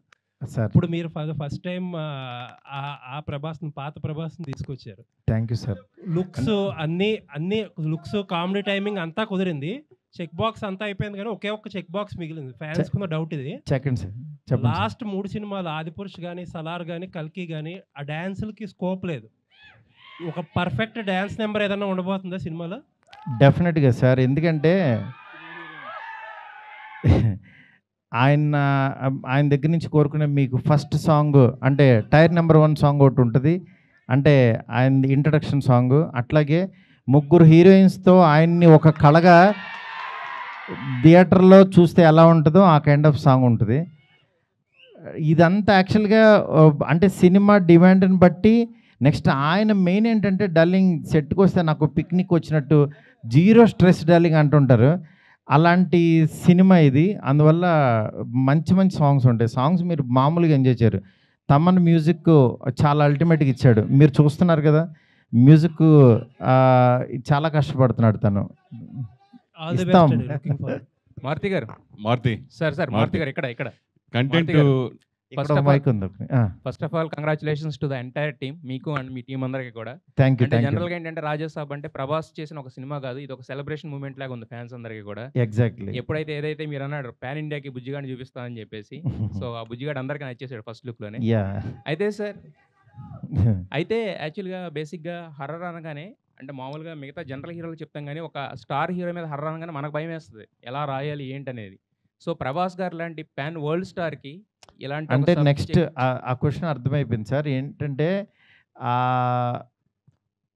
Speaker 16: సార్
Speaker 17: ఇప్పుడు మీరు ఫస్ట్ టైం ఆ ప్రభాస్ని, పాత ప్రభాస్ని తీసుకొచ్చారు.
Speaker 16: Thank you sir.
Speaker 17: లుక్స్ అన్ని లుక్స్, కామెడీ టైమింగ్ అంతా కుదిరింది. చెక్ బాక్స్ అంతా అయిపోయింది, కానీ ఒకే ఒక్క చెక్ బాక్స్ మిగిలింది. ఫ్యాన్స్ కున్న డౌట్ ఇది.
Speaker 16: సెకండ్ సార్ చెప్పండి.
Speaker 17: లాస్ట్ 3 సినిమాలు ఆదిపురుష్ కానీ, సలార్ కానీ, కల్కి కానీ ఆ డ్యాన్సులకి స్కోప్ లేదు. ఒక పర్ఫెక్ట్ డ్యాన్స్ నెంబర్ ఏదైనా ఉండబోతుందా సినిమాలో?
Speaker 16: డెఫినెట్గా సార్, ఎందుకంటే ఆయన దగ్గర నుంచి కోరుకునే మీకు ఫస్ట్ సాంగ్ అంటే టైర్ నెంబర్ 1 సాంగ్ ఒకటి ఉంటుంది, అంటే ఆయన ఇంట్రడక్షన్ సాంగ్. అట్లాగే 3 హీరోయిన్స్తో ఆయన్ని ఒక కళగా థియేటర్లో చూస్తే ఎలా ఉంటుందో ఆ కైండ్ ఆఫ్ సాంగ్ ఉంటుంది. ఇదంతా యాక్చువల్గా అంటే సినిమా డిమాండ్ని బట్టి. నెక్స్ట్ ఆయన మెయిన్ ఏంటంటే డల్లింగ్ సెట్కి వస్తే నాకు పిక్నిక్ వచ్చినట్టు, జీరో స్ట్రెస్ డల్లింగ్ అంటుంటారు, అలాంటి సినిమా ఇది. అందువల్ల మంచి మంచి సాంగ్స్ ఉంటాయి. సాంగ్స్ మీరు మామూలుగా ఎంజాయ్ చేయరు. తమన్ మ్యూజిక్ చాలా అల్టిమేట్గా ఇచ్చాడు, మీరు చూస్తున్నారు కదా. మ్యూజిక్ చాలా కష్టపడుతున్నాడు తను. ఇస్తాం.
Speaker 6: మారుతి గారు,
Speaker 18: మారుతి
Speaker 6: సార్ మారుతి గారు ఇక్కడ
Speaker 18: content
Speaker 6: first of all congratulations to the entire team, మీకు అండ్ మీ టీం అందరికీ కూడా.
Speaker 16: Thank you.
Speaker 6: జనరల్గా ఏంటంటే రాజా సాబ్ అంటే ప్రభాస్ చేసిన ఒక సినిమా కాదు, ఇది ఒక సెలబ్రేషన్ మూమెంట్ లాగా ఉంది ఫ్యాన్స్ అందరికీ కూడా.
Speaker 16: ఎగ్జాక్ట్లీ.
Speaker 6: ఎప్పుడైతే ఏదైతే మీరు అన్నాడు పాన్ ఇండియాకి బుజ్జిగాడిని చూపిస్తానని చెప్పేసి, సో ఆ బుజ్జిగాడు అందరికీ నచ్చేసాడు ఫస్ట్ లుక్ లోనే. అయితే సార్, అయితే యాక్చువల్గా బేసిక్గా హర్రర్ అనగానే అంటే మామూలుగా మిగతా జనరల్ హీరోలు చెప్తాం, కానీ ఒక స్టార్ హీరో మీద హర్రర్ అనగానే మనకు భయం వేస్తుంది, ఎలా రాయాలి ఏంటనేది. సో ప్రభాస్ గారు లాంటి పాన్ వరల్డ్ స్టార్కి ఇలాంటి
Speaker 16: అంటే నెక్స్ట్ ఆ క్వశ్చన్ అర్థమైపోయింది సార్. ఏంటంటే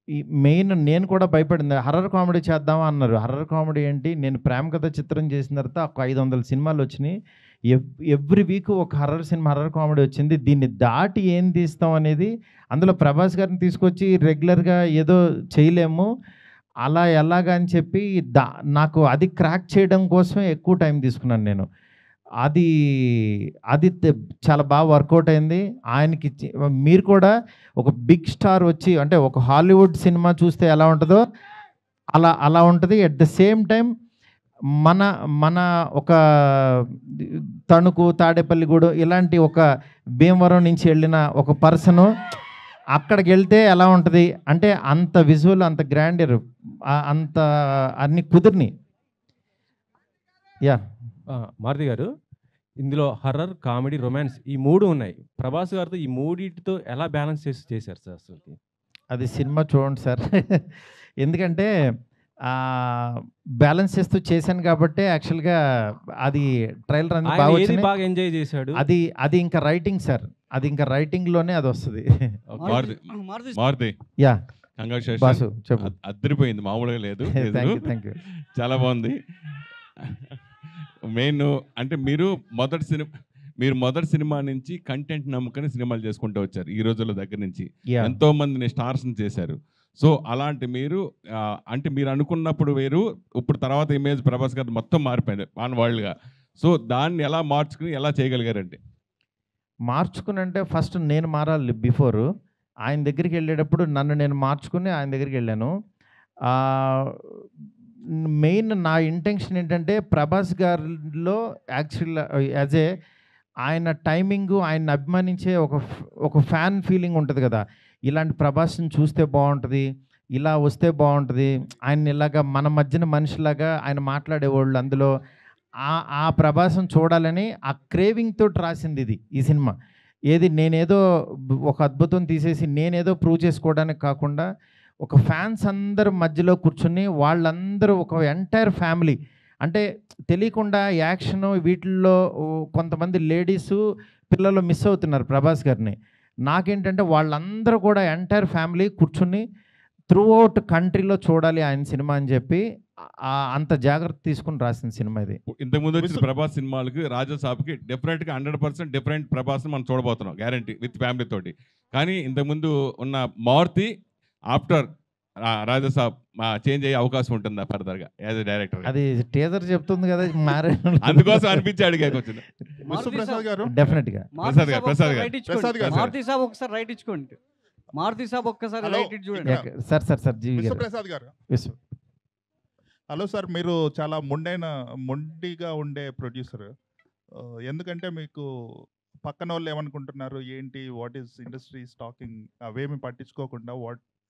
Speaker 16: ఈ మెయిన్ నేను కూడా భయపడింది, హర్రర్ కామెడీ చేద్దామా అన్నారు. హర్రర్ కామెడీ ఏంటి, నేను ప్రేమ కథ చిత్రం చేసిన తర్వాత ఒక 500 సినిమాలు వచ్చినాయి. ఎవ్రీ వీక్ ఒక హర్రర్ సినిమా, హర్రర్ కామెడీ వచ్చింది. దీన్ని దాటి ఏం తీస్తాం అనేది, అందులో ప్రభాస్ గారిని తీసుకొచ్చి రెగ్యులర్గా ఏదో చేయలేము, అలా ఎలాగా అని చెప్పి నాకు అది క్రాక్ చేయడం కోసమే ఎక్కువ టైం తీసుకున్నాను నేను. అది చాలా బాగా వర్కౌట్ అయింది. ఆయనకి మీరు కూడా ఒక బిగ్ స్టార్ వచ్చి అంటే ఒక హాలీవుడ్ సినిమా చూస్తే ఎలా ఉంటుందో అలా ఉంటుంది. అట్ ద సేమ్ టైం మన ఒక తణుకు, తాడేపల్లిగూడెం ఇలాంటి ఒక భీమవరం నుంచి వెళ్ళిన ఒక పర్సను అక్కడికి వెళ్తే ఎలా ఉంటుంది అంటే అంత విజువల్, అంత గ్రాండర్, అంత అన్ని కుదిరిని.
Speaker 19: మారుతి గారు, ఇందులో హర్రర్, కామెడీ, రొమాన్స్ ఈ 3 ఉన్నాయి. ప్రభాస్ గారితో ఈ 3టితో ఎలా బ్యాలెన్స్ చేశారు సార్ అసలు?
Speaker 16: అది సినిమా చూడండి సార్. ఎందుకంటే బ్యాలెన్స్ చేస్తూ చేశాను కాబట్టి యాక్చువల్గా అది ట్రైలర్ అనేది
Speaker 19: బాగా ఎంజాయ్ చేశాడు.
Speaker 16: అది ఇంకా రైటింగ్ సార్, అది ఇంకా రైటింగ్లోనే అది వస్తుంది.
Speaker 18: మారుతి
Speaker 16: యా
Speaker 18: కంగ్రాచులేషన్, అద్దరిపోయింది, మామూలుగా లేదు.
Speaker 16: Thank you.
Speaker 18: చాలా బాగుంది. మెయిన్ అంటే మీరు మొదటి సినిమా నుంచి కంటెంట్ నమ్ముకొని సినిమాలు చేసుకుంటూ వచ్చారు. ఈ రోజుల దగ్గర నుంచి ఎంతో మందిని స్టార్స్ని చేశారు. సో అలాంటి మీరు అంటే మీరు అనుకున్నప్పుడు వేరు, ఇప్పుడు తర్వాత ఇమేజ్ ప్రభాస్ గారు మొత్తం మారిపోయింది ఆన్ వరల్డ్గా. సో దాన్ని ఎలా మార్చుకుని ఎలా చేయగలిగారంటే?
Speaker 16: మార్చుకుని అంటే ఫస్ట్ నేను మారాలి. బిఫోర్ ఆయన దగ్గరికి వెళ్ళేటప్పుడు నన్ను నేను మార్చుకుని ఆయన దగ్గరికి వెళ్ళాను. మెయిన్ నా ఇంటెన్షన్ ఏంటంటే ప్రభాస్ గారిలో యాక్చువల్ యాజ్ ఏ ఆయన టైమింగు, ఆయన అభిమానించే ఒక ఫ్యాన్ ఫీలింగ్ ఉంటుంది కదా, ఇలాంటి ప్రభాస్ని చూస్తే బాగుంటుంది, ఇలా వస్తే బాగుంటుంది, ఆయన ఇలాగా మన మధ్యన మనిషిలాగా ఆయన మాట్లాడేవాళ్ళు, అందులో ఆ ప్రభాసం చూడాలని ఆ క్రేవింగ్ తోటి రాసింది ఈ సినిమా. ఏది నేనేదో ఒక అద్భుతం తీసేసి నేనేదో ప్రూవ్ చేసుకోవడానికి కాకుండా ఒక ఫ్యాన్స్ అందరు మధ్యలో కూర్చుని వాళ్ళందరూ ఒక ఎంటైర్ ఫ్యామిలీ, అంటే తెలియకుండా యాక్షన్ వీటిల్లో కొంతమంది లేడీసు పిల్లలు మిస్ అవుతున్నారు ప్రభాస్ గారిని. నాకేంటంటే వాళ్ళందరూ కూడా ఎంటైర్ ఫ్యామిలీ కూర్చుని త్రూ అవుట్ కంట్రీలో చూడాలి ఆయన సినిమా అని చెప్పి అంత జాగ్రత్త తీసుకుని రాసిన సినిమా ఇది.
Speaker 18: ఇంతకుముందు వచ్చిన ప్రభాస్ సినిమాలకి రాజా సాబ్కి డెఫినెట్గా 100% డిఫరెంట్ ప్రభాస్ని మనం చూడబోతున్నాం, గ్యారంటీ, విత్ ఫ్యామిలీ తోటి. కానీ ఇంతకుముందు ఉన్న మారుతి ఆఫ్టర్ రాజాసాబ్ చేంజ్ అయ్యే అవకాశం ఉంటుందా ఫర్దర్గా యాజ్ ఎ డైరెక్టర్?
Speaker 16: అది టీజర్ చెప్తుంది కదా మారే
Speaker 18: అందుకోసం అనిపించి అడిగా కొంచెం.
Speaker 20: విశ్వప్రసాద్ గారు
Speaker 16: డెఫినెట్గా
Speaker 20: మారుతి సాబ్ ఒకసారి రైట్ ఇచ్చుకోండి. మారుతి సాబ్ ఒక్కసారి రైట్ ఇచ్చి చూడండి.
Speaker 16: సార్ జీవి గారు.
Speaker 21: విశ్వప్రసాద్ గారు, హలో సార్, మీరు చాలా మొండిగా ఉండే ప్రొడ్యూసర్. ఎందుకంటే మీకు పక్కన వాళ్ళు ఏమనుకుంటున్నారు ఏంటి, వాట్ ఈస్ ఇండస్ట్రీ టాకింగ్, అవేమి పట్టించుకోకుండా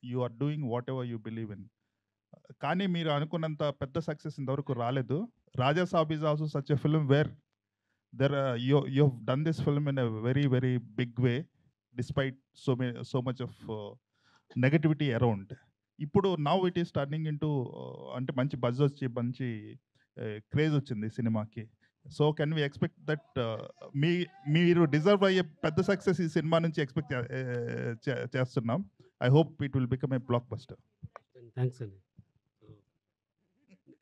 Speaker 21: you are doing whatever you believe in. కానీ మీరు అనుకున్నంత పెద్ద సక్సెస్ ఇంతవరకు రాలేదు. Raja Saab is also such a film where you have done this film in a very very big way despite so much of negativity around. ఇప్పుడు now it is turning into అంటే మంచి buzz వచ్చి మంచి క్రేజ్ వచ్చింది సినిమాకి. So can we expect that మీరు deserve అయ్యే పెద్ద సక్సెస్ ఈ సినిమా నుంచి ఎక్స్పెక్ట్ చేస్తున్నాం. I hope it will become a blockbuster.
Speaker 15: Thanks అండి.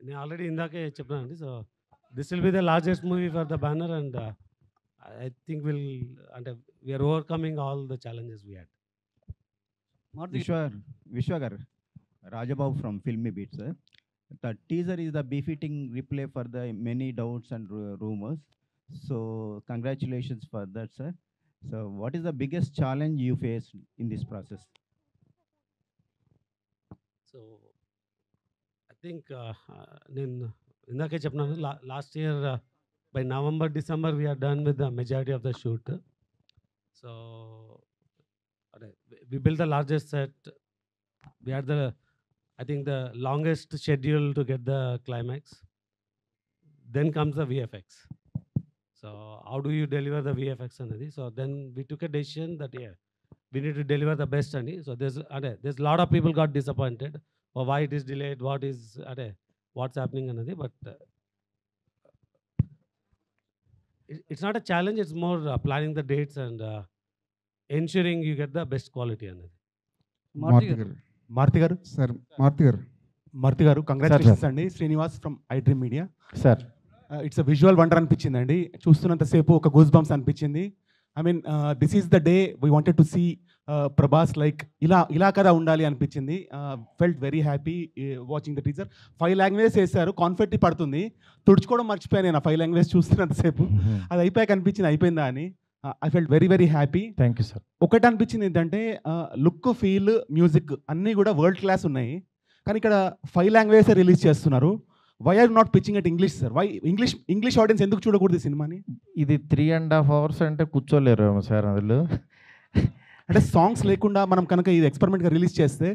Speaker 15: నేను ఆల్రెడీ ఇందాకే చెప్పానండి. So this will be the largest movie for the banner and I think అంటే we're overcoming all the challenges we had.
Speaker 22: Vishwa garu, Rajababu from Filmy Beat, sir. The teaser is the befitting replay for the many doubts and rumors. So congratulations for that, sir. So what is the biggest challenge you faced in this process?
Speaker 15: So I think నేను ఇందాకే చెప్పినాను, last year by November December we're done with the majority of the shoot. So we built the largest set. We had I think the longest schedule to get the climax. Then comes the VFX. So how do you deliver the VFX anadi? So then we took a decision that we need to deliver the best ani. So there's a lot of people got disappointed or why it is delayed, what's happening anadi. But it's not a challenge. It's more planning the dates and ensuring you get the best quality anadi.
Speaker 23: Maruthi గారు sir, Maruthi గారు congratulations అండి. Srinivas from I dream media
Speaker 16: sir.
Speaker 23: It's a visual wonder అనిపించింది అండి. చూస్తున్నంతసేపు ఒక goose bumps అనిపించింది. I mean this is the day we wanted to see Prabhas like ఇలా కదా ఉండాలి అనిపించింది. Felt very happy watching the teaser. 5 languages వేశారు, కాన్ఫెట్టి పడుతుంది, తుడుచుకోవడం మర్చిపోయాను నేను 5 లాంగ్వేజ్ చూస్తున్నంతసేపు. అది అయిపోయాక అనిపించింది అయిపోయిందా అని. I felt very very happy.
Speaker 16: Thank you sir.
Speaker 23: ఒకటి అనిపించింది ఏంటంటే లుక్, ఫీల్, మ్యూజిక్ అన్నీ కూడా వరల్డ్ క్లాస్ ఉన్నాయి. కానీ ఇక్కడ 5 లాంగ్వేజెస్ రిలీజ్ చేస్తున్నారు. Why are not pitching at English sir? Why English audience ఎందుకు చూడకూడదు ఈ సినిమాని?
Speaker 16: ఇది 3.5 hours అంటే కూర్చోలేరు సార్ అందులో.
Speaker 23: అంటే సాంగ్స్ లేకుండా మనం కనుక ఇది ఎక్స్పెరిమెంట్గా రిలీజ్ చేస్తే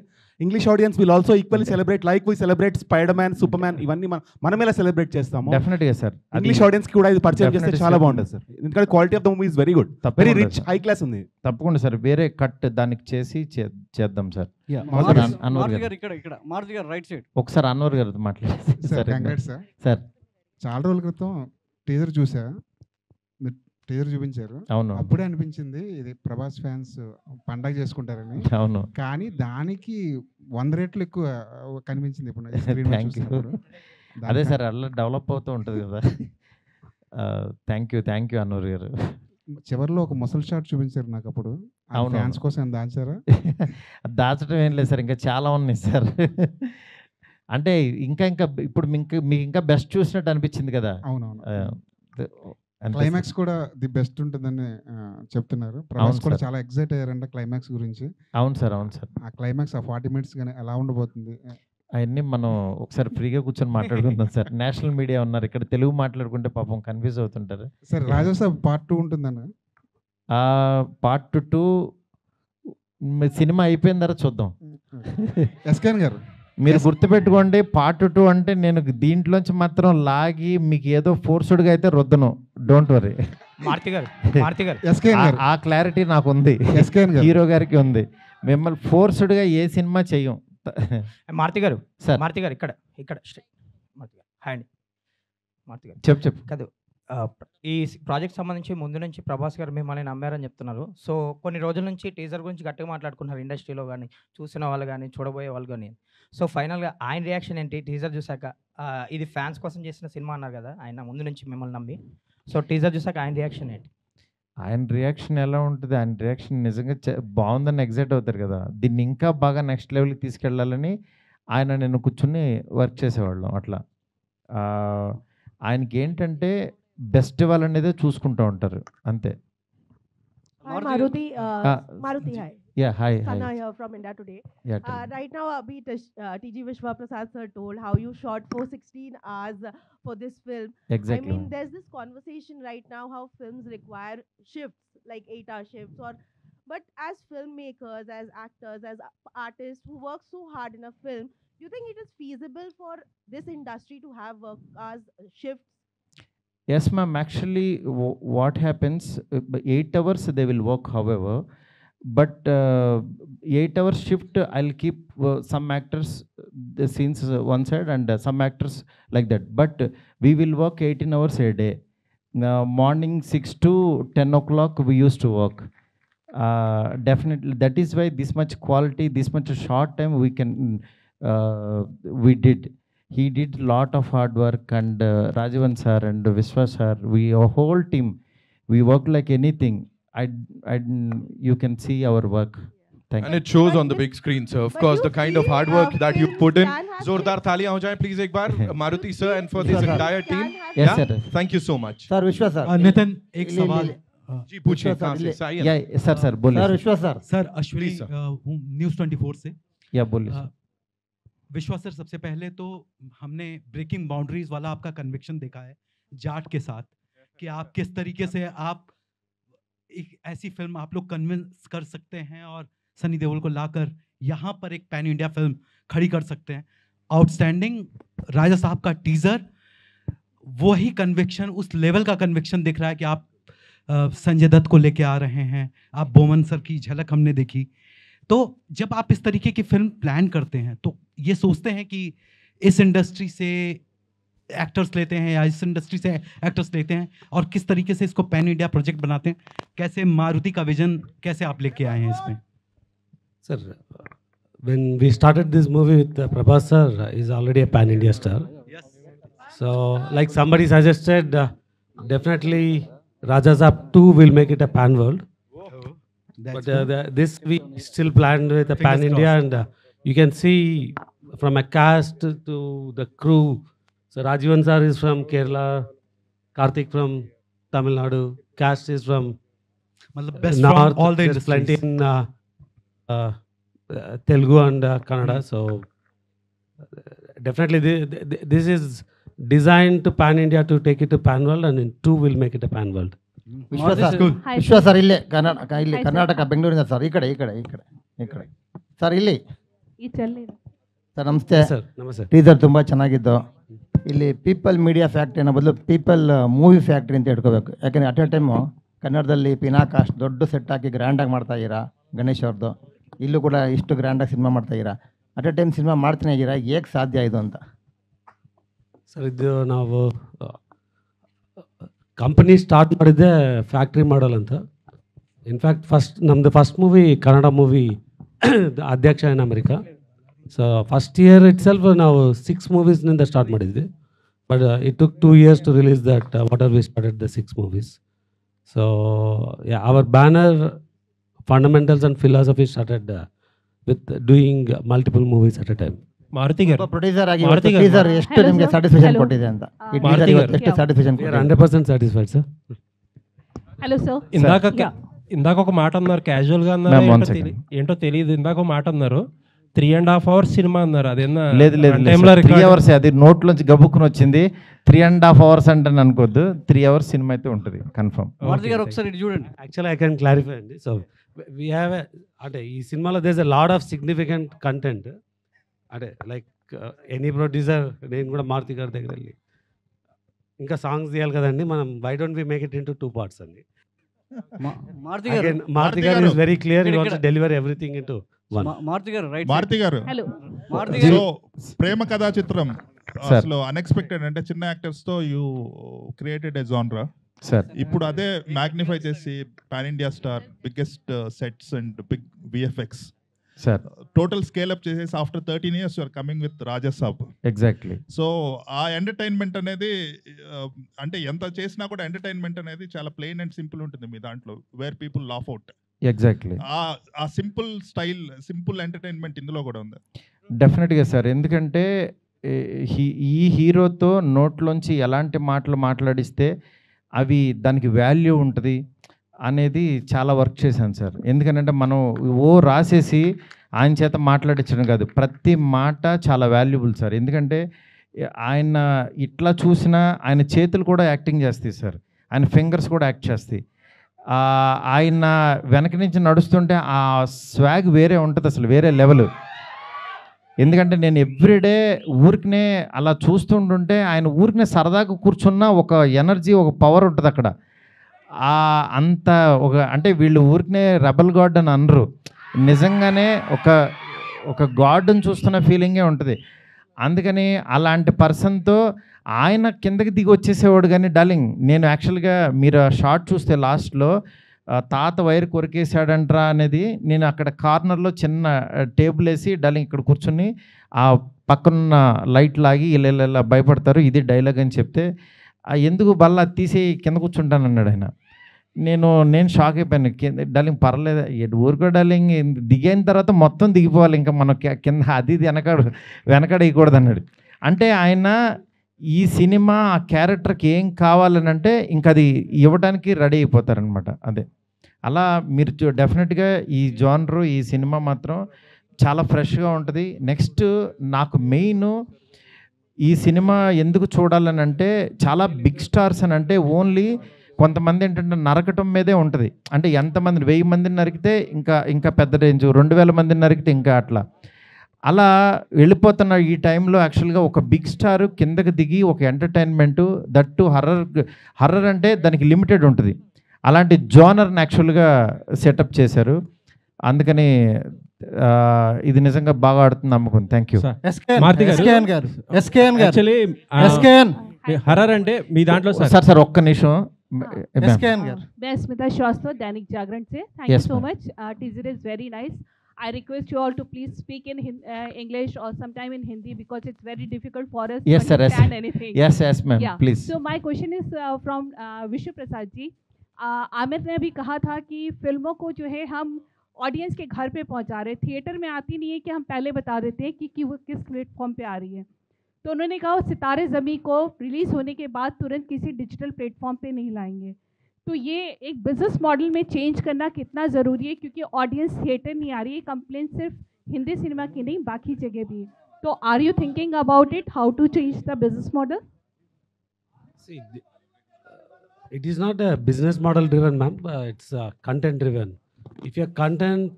Speaker 23: English audience will also equally celebrate like we celebrate spider man, super man, ఇవన్నీ మనం ఎలా సెలబ్రేట్ చేస్తాము.
Speaker 16: డెఫినెట్గా సార్.
Speaker 23: ఇంగ్లీష్ ఆడియన్స్ కి కూడా ఇది పరిచయం చేస్తే చాలా బాగుంటుంది సార్. ఎందుకంటే quality of the movie is very good, very rich, high class ఉంది.
Speaker 16: తప్పకుండా సార్, వేరే కట్ దానికి చేసి చేద్దాం సార్.
Speaker 20: మారుతి గారు ఇక్కడ మారుతి గారు రైట్ సైడ్
Speaker 16: ఒకసారి అన్వర్ గారు మాట్లాడేసి.
Speaker 24: సార్ చాలా రోజుల క్రితం టీజర్ చూసా, టీజర్ చూపించారు.
Speaker 16: అవును.
Speaker 24: అప్పుడే అనిపించింది ఇది ప్రభాస్ ఫ్యాన్స్ పండగ చేసుకుంటారని.
Speaker 16: అవును.
Speaker 24: కానీ దానికి 100 రెట్లు ఎక్కువ కనిపించింది ఇప్పుడు.
Speaker 16: అదే సార్, అలా డెవలప్ అవుతూ ఉంటుంది కదా. థ్యాంక్ యూ అన్వర్ గారు.
Speaker 24: చివరిలో ఒక ముసలి షాట్ చూపించారు నాకు అప్పుడు.
Speaker 16: అవును.
Speaker 24: ఫ్యాన్స్ కోసం దాచారా?
Speaker 16: దాచడం ఏం లేదు సార్, ఇంకా చాలా ఉన్నాయి సార్. అంటే ఇంకా ఇప్పుడు మీకు ఇంకా బెస్ట్ చూసినట్టు అనిపించింది కదా.
Speaker 24: అవునవును. క్లైమాక్స్ కూడా ది బెస్ట్ ఉంటుందని చెప్తున్నారు. ప్రభాస్ కూడా చాలా ఎక్సైట్ అయ్యారంట క్లైమాక్స్ గురించి.
Speaker 16: అవును సార్.
Speaker 24: ఆ క్లైమాక్స్ ఆ 40 minutes కానీ ఎలా ఉండబోతుంది
Speaker 16: అవన్నీ మనం ఒకసారి ఫ్రీగా కూర్చొని మాట్లాడుకుందాం సార్. నేషనల్ మీడియా ఉన్నారు ఇక్కడ, తెలుగు మాట్లాడుకుంటే పాపం కన్ఫ్యూజ్ అవుతుంటారు
Speaker 24: సార్. రాజాసాబ్ పార్ట్ 2 ఉంటుందన్న.
Speaker 16: పార్ట్ 2 సినిమా అయిపోయిన తర్వాత చూద్దాం.
Speaker 24: ఎస్కేన్ గారు
Speaker 16: మీరు గుర్తుపెట్టుకోండి, పార్ట్ 2 అంటే నేను దీంట్లోంచి మాత్రం లాగి మీకు ఏదో ఫోర్స్డ్గా అయితే రుద్దను. Don't worry. ఆ క్లారిటీ నాకు ఉంది, హీరో గారికి ఉంది. మిమ్మల్ని ఫోర్స్డ్గా ఏ సినిమా చెయ్యం.
Speaker 25: మారుతి గారు
Speaker 16: సార్,
Speaker 25: మారుతి గారు ఇక్కడ హాయ్ అండి. మారుతి గారు
Speaker 16: చెప్పు
Speaker 25: కాదు, ఈ ప్రాజెక్ట్ సంబంధించి ముందు నుంచి ప్రభాస్ గారు మిమ్మల్ని నమ్మారని చెప్తున్నారు. సో కొన్ని రోజుల నుంచి టీజర్ గురించి గట్టిగా మాట్లాడుకున్నారు ఇండస్ట్రీలో కానీ, చూసిన వాళ్ళు కానీ, చూడబోయే వాళ్ళు కానీ. సో ఫైనల్గా ఆయన రియాక్షన్ ఏంటి టీజర్ చూసాక? ఇది ఫ్యాన్స్ కోసం చేసిన సినిమా అన్నారు కదా ఆయన ముందు నుంచి మిమ్మల్ని నమ్మి. సో టీజర్ చూసాక ఆయన రియాక్షన్ ఏంటి?
Speaker 16: ఆయన రియాక్షన్ ఎలా ఉంటుంది, ఆయన రియాక్షన్ నిజంగా బాగుందని ఎగ్జైట్ అవుతారు కదా, దీన్ని ఇంకా బాగా నెక్స్ట్ లెవెల్కి తీసుకెళ్ళాలని ఆయన నేను కూర్చుని వర్క్ చేసేవాళ్ళం అట్లా. ఆయనకి ఏంటంటే బెస్ట్ ఇవ్వాలనేదే చూసుకుంటూ ఉంటారు అంతే.
Speaker 3: Hi Maruti. Maruti, hi.
Speaker 16: Yeah, hi.
Speaker 3: Sana here from India Today.
Speaker 16: Yeah, tell me.
Speaker 3: Right now, Abhi TG Vishwa Prasad sir told how you shot for 16 hours for this film.
Speaker 16: Exactly.
Speaker 3: I mean, there's this conversation right now how films require shifts, like 8-hour shifts, but as filmmakers, as actors, as artists who work so hard in a film, do you think it is feasible for this industry to have work hours shifts?
Speaker 16: Yes, ma'am. Actually, what happens, 8 hours they will work, however, but 8 hours shift, I'll keep some actors the scenes one side and some actors like that. But we will work 18 hours a day. Morning 6 to 10 o'clock we used to work. Definitely, that is why this much quality, this much short time we did. He did lot of hard work, and Rajavan sir and Vishwa sir, our whole team, we work like anything. You can see our work. Thank
Speaker 2: And
Speaker 16: you.
Speaker 2: it shows on the big screen, sir. Of course, the kind of hard work that you put in. Zordar thaliyan ho jaye, please, ek baar, Maruti sir, and for this entire team.
Speaker 16: Yes, sir.
Speaker 2: Thank you so much.
Speaker 4: Sir विश्वा sir
Speaker 5: Nitin एक सवाल
Speaker 2: जी पूछिए, कहाँ से? Sai
Speaker 16: sir sir बोलिए.
Speaker 4: Sir विश्वा sir
Speaker 5: sir Ashwini हूँ news 24 से.
Speaker 16: या बोलिए.
Speaker 5: विश्वा सर, सबसे पहले तो हमने ब्रेकिंग बाउंड्रीज वाला आपका कन्विक्शन देखा है जाट के साथ, कि आप किस तरीके से आप एक ऐसी फिल्म आप लोग कन्विंस कर सकते हैं और सनी देओल को लाकर यहाँ पर एक पैन इंडिया फिल्म खड़ी कर सकते हैं. आउटस्टैंडिंग. राजा साहब का टीजर, वही कन्विक्शन, उस लेवल का कन्विक्शन दिख रहा है कि आप संजय दत्त को लेके आ रहे हैं. आप बोमन सर की झलक हमने देखी. तो जब आप इस तरीके की फिल्म प्लान करते हैं तो ये सोचते हैं कि इस इंडस्ट्री से एक्टर्स लेते हैं या इस इंडस्ट्री से एक्टर्स लेते हैं, और किस तरीके से इसको पैन इंडिया प्रोजेक्ट बनाते हैं, कैसे मारुति का विजन कैसे आप लेके आए हैं इसमें?
Speaker 15: Sir, when we started this movie with Prabhas sir, is already a pan India star.
Speaker 5: Yes.
Speaker 15: So, like somebody suggested, definitely Raja Saab 2 will make it a pan world. But this we still planned with a pan India, and you can see from a cast to the crew. So Rajivan sir is from Kerala, Karthik from Tamil Nadu, cast is from
Speaker 5: best
Speaker 15: North.
Speaker 5: from all the
Speaker 15: There's plenty
Speaker 5: industries.
Speaker 15: in Telugu and Kannada. So definitely this is designed to pan India to take it to pan world, and in 2 will make it a pan world.
Speaker 4: విశ్వ sir విశ్వ sir ఇల్లే కర్ణాటక ಬೆಂಗಳೂರಿನ sir ಈ ಕಡೆ sir ಇಲ್ಲಿ sir ನಮಸ್ತೆ. Teaser ತುಂಬ ಚೆನ್ನಾಗಿದ್ದು. ಇಲ್ಲಿ ಪೀಪಲ್ ಮೀಡಿಯಾ ಫ್ಯಾಕ್ಟ್ರಿ ಅನ್ನೋ ಬದಲು ಪೀಪಲ್ ಮೂವಿ ಫ್ಯಾಕ್ಟ್ರಿ ಅಂತ ಇಟ್ಕೋಬೇಕು. ಯಾಕಂದರೆ ಅಟ್ ಎ ಟೈಮು ಕನ್ನಡದಲ್ಲಿ ಪಿನಾಕಾಸ್ಟ್ ದೊಡ್ಡ ಸೆಟ್ ಹಾಕಿ ಗ್ರ್ಯಾಂಡಾಗಿ ಮಾಡ್ತಾ ಇದ್ದೀರಾ, ಗಣೇಶ್ ಅವ್ರದ್ದು. ಇಲ್ಲೂ ಕೂಡ ಇಷ್ಟು ಗ್ರ್ಯಾಂಡಾಗಿ ಸಿನಿಮಾ ಮಾಡ್ತಾ ಇದ್ದೀರಾ. ಅಟ್ ಎ ಟೈಮ್ ಸಿನಿಮಾ ಮಾಡ್ತಾನೆ ಇದ್ದೀರಾ, ಹೇಗೆ ಸಾಧ್ಯ ಇದು ಅಂತ?
Speaker 15: ಸರ್ ಇದು ನಾವು ಕಂಪನಿ ಸ್ಟಾರ್ಟ್ ಮಾಡಿದ್ದೆ ಫ್ಯಾಕ್ಟ್ರಿ ಮಾಡಲ್ ಅಂತ. ಇನ್ಫ್ಯಾಕ್ಟ್ ನಮ್ಮದು ಫಸ್ಟ್ ಮೂವಿ ಕನ್ನಡ ಮೂವಿ ಅಧ್ಯಕ್ಷ ಇನ್ America. So first year it self ನಾವು 6 ಮೂವೀಸ್ನಿಂದ ಸ್ಟಾರ್ಟ್ ಮಾಡಿದ್ವಿ. But it took 2 years to release that what are we started the 6 movies. So yeah, our banner fundamentals and philosophy started with doing multiple movies at a time.
Speaker 4: Maruti garu producer ಆಗಿ teaser ಎಷ್ಟು ನಿಮಗೆ satisfaction ಕೊಟ್ಟಿದೆ ಅಂತ? ಈ teaser ಇವತ್ತು ಎಷ್ಟು satisfaction ಕೊಟ್ಟಿದೆ?
Speaker 15: 100% satisfied sir.
Speaker 3: Hello sir.
Speaker 19: ఇందాక ఒక మాట అన్నారు, క్యాజువల్ గా అన్నారు, ఏంటో తెలియదు. ఇందాక ఒక మాట అన్నారు 3.5 hours సినిమా అన్నారు. అదేనా?
Speaker 16: లేదు 3 hours. అది నోట్లోంచి గబుక్కుని వచ్చింది. 3.5 hours అంటే అనుకోద్దు, 3 hours సినిమా అయితే ఉంటుంది కన్ఫర్మ్.
Speaker 20: మారుతి గారు ఒకసారి చూడండి.
Speaker 15: యాక్చువల్లీ ఐ కెన్ క్లారిఫై అండి. సో వి హ్యావ్ అంటే ఈ సినిమాలో there is a lot of significant content. అంటే లైక్ ఎనీ ప్రొడ్యూసర్, నేను కూడా మారుతి గారి దగ్గర వెళ్ళి ఇంకా సాంగ్స్ తీయాలి కదండి, మనం why don't we make it into 2 parts అండి. మారుతి గారు is very clear, he wants to deliver everything into one.
Speaker 20: Maruthi గారు రైట్.
Speaker 21: మారుతి గారు సో ప్రేమ కథా చిత్రం అసలు అన్ఎక్స్పెక్టెడ్, అంటే చిన్న యాక్టర్స్ తో యూ క్రియేటెడ్ ఎ జానరా
Speaker 16: సార్.
Speaker 21: ఇప్పుడు అదే మ్యాగ్నిఫై చేసి pan India star, biggest sets and big VFX.
Speaker 16: Sir
Speaker 21: total scale up చేసేసి after 13 years you are coming with Rajasaab.
Speaker 16: Exactly.
Speaker 21: So ఆ ఎంటర్టైన్మెంట్ అనేది అంటే ఎంత చేసినా కూడా ఎంటర్టైన్మెంట్ అనేది చాలా ప్లెయిన్ అండ్ సింపుల్ ఉంటుంది మీ దాంట్లో, where people laugh out.
Speaker 16: Exactly.
Speaker 21: ఆ సింపుల్ స్టైల్, సింపుల్ ఎంటర్టైన్మెంట్ ఇందులో కూడా ఉంది.
Speaker 16: డెఫినెట్గా సార్, ఎందుకంటే ఈ హీరోతో నోట్లోంచి ఎలాంటి మాటలు మాట్లాడిస్తే అవి దానికి వాల్యూ ఉంటుంది అనేది చాలా వర్క్ చేశాను సార్. ఎందుకంటే మనం రాసేసి ఆయన చేత మాట్లాడించడం కాదు, ప్రతి మాట చాలా వాల్యుబుల్ సార్. ఎందుకంటే ఆయన ఇట్లా చూసినా ఆయన చేతులు కూడా యాక్టింగ్ చేస్తాయి సార్, ఆయన ఫింగర్స్ కూడా యాక్ట్ చేస్తాయి. ఆయన వెనక నుంచి నడుస్తుంటే ఆ స్వాగ్ వేరే ఉంటుంది అసలు, వేరే లెవెల్. ఎందుకంటే నేను ఎవ్రీడే ఊరికనే అలా చూస్తుంటుంటే ఆయన ఊరికనే సరదాగా కూర్చున్న ఒక ఎనర్జీ, ఒక పవర్ ఉంటుంది అక్కడ. అంత ఒక అంటే వీళ్ళు ఊరికనే రెబల్ గాడ్ అని అనరు, నిజంగానే ఒక గాడ్ని చూస్తున్న ఫీలింగే ఉంటుంది. అందుకని అలాంటి పర్సన్తో ఆయన కిందకి దిగి వచ్చేసేవాడు. కానీ డార్లింగ్, నేను యాక్చువల్గా మీరు ఆ షార్ట్ చూస్తే లాస్ట్లో తాత వైర్ కొరికేశాడంట్రా అనేది, నేను అక్కడ కార్నర్లో చిన్న టేబుల్ వేసి డార్లింగ్ ఇక్కడ కూర్చుని ఆ పక్కనున్న లైట్ లాగి ఇలా భయపడతారు, ఇది డైలాగ్ అని చెప్తే ఎందుకు బల్ల తీసి కింద కూర్చుంటాను అన్నాడు ఆయన. నేను షాక్ అయిపోయాను. డార్లింగ్ పర్లేదు, ఊరుకో డార్లింగ్, దిగిన తర్వాత మొత్తం దిగిపోవాలి, ఇంకా మనం కింద అది వెనకడేయకూడదు అన్నాడు. అంటే ఆయన ఈ సినిమా ఆ క్యారెక్టర్కి ఏం కావాలని అంటే ఇంకా అది ఇవ్వడానికి రెడీ అయిపోతారనమాట. అదే అలా మీరు డెఫినెట్గా ఈ జానరు, ఈ సినిమా మాత్రం చాలా ఫ్రెష్గా ఉంటుంది. నెక్స్ట్ నాకు మెయిన్ ఈ సినిమా ఎందుకు చూడాలని అంటే, చాలా బిగ్ స్టార్స్ అని అంటే ఓన్లీ కొంతమంది ఏంటంటే నరకటం మీదే ఉంటుంది. అంటే ఎంతమంది 1000 మందిని నరికితే ఇంకా పెద్ద రేంజ్, 2000 మందిని నరికితే ఇంకా అలా వెళ్ళిపోతున్న ఈ టైంలో యాక్చువల్గా ఒక బిగ్ స్టార్ కిందకి దిగి ఒక ఎంటర్టైన్మెంటు, దట్టు హర్రర్ అంటే దానికి లిమిటెడ్ ఉంటుంది, అలాంటి జోనర్ని యాక్చువల్గా సెటప్ చేశారు. అందుకని ఇది నిజంగా బాగా ఆడుతుంది నమ్మకం. Thank you.
Speaker 19: హర్రర్ అంటే మీ దాంట్లో
Speaker 16: సార్ ఒక్క నిమిషం.
Speaker 7: मैं स्मिता श्रीवास्तव, दैनिक जागरण से. Thank you so much. Teaser is very nice. I request you all to please speak in English or sometime in Hindi because it's very difficult for us to understand anything.
Speaker 16: Yes, ma'am.
Speaker 7: Yeah.
Speaker 16: Please.
Speaker 7: So my question is from विश्व प्रसाद जी. आमिर ने अभी कहा था कि फिल्मों को जो है हम ऑडियंस के घर पे पहुंचा रहे, थिएटर में आती नहीं है कि हम पहले बता देते हैं कि वो किस प्लेटफॉर्म पे आ रही है. तो उन्होंने कहा सितारे ज़मीं को रिलीज़ होने के बाद तुरंत किसी डिजिटल प्लेटफॉर्म पे नहीं लाएंगे. तो ये एक बिजनेस मॉडल में चेंज करना कितना ज़रूरी है, क्योंकि ऑडियंस थिएटर नहीं आ रही है. कंप्लेंट सिर्फ हिंदी सिनेमा की नहीं, बाकी जगह भी. तो are you thinking about it, how to change the business model?
Speaker 15: See, it is not a business model driven, ma'am. It's content driven. If your content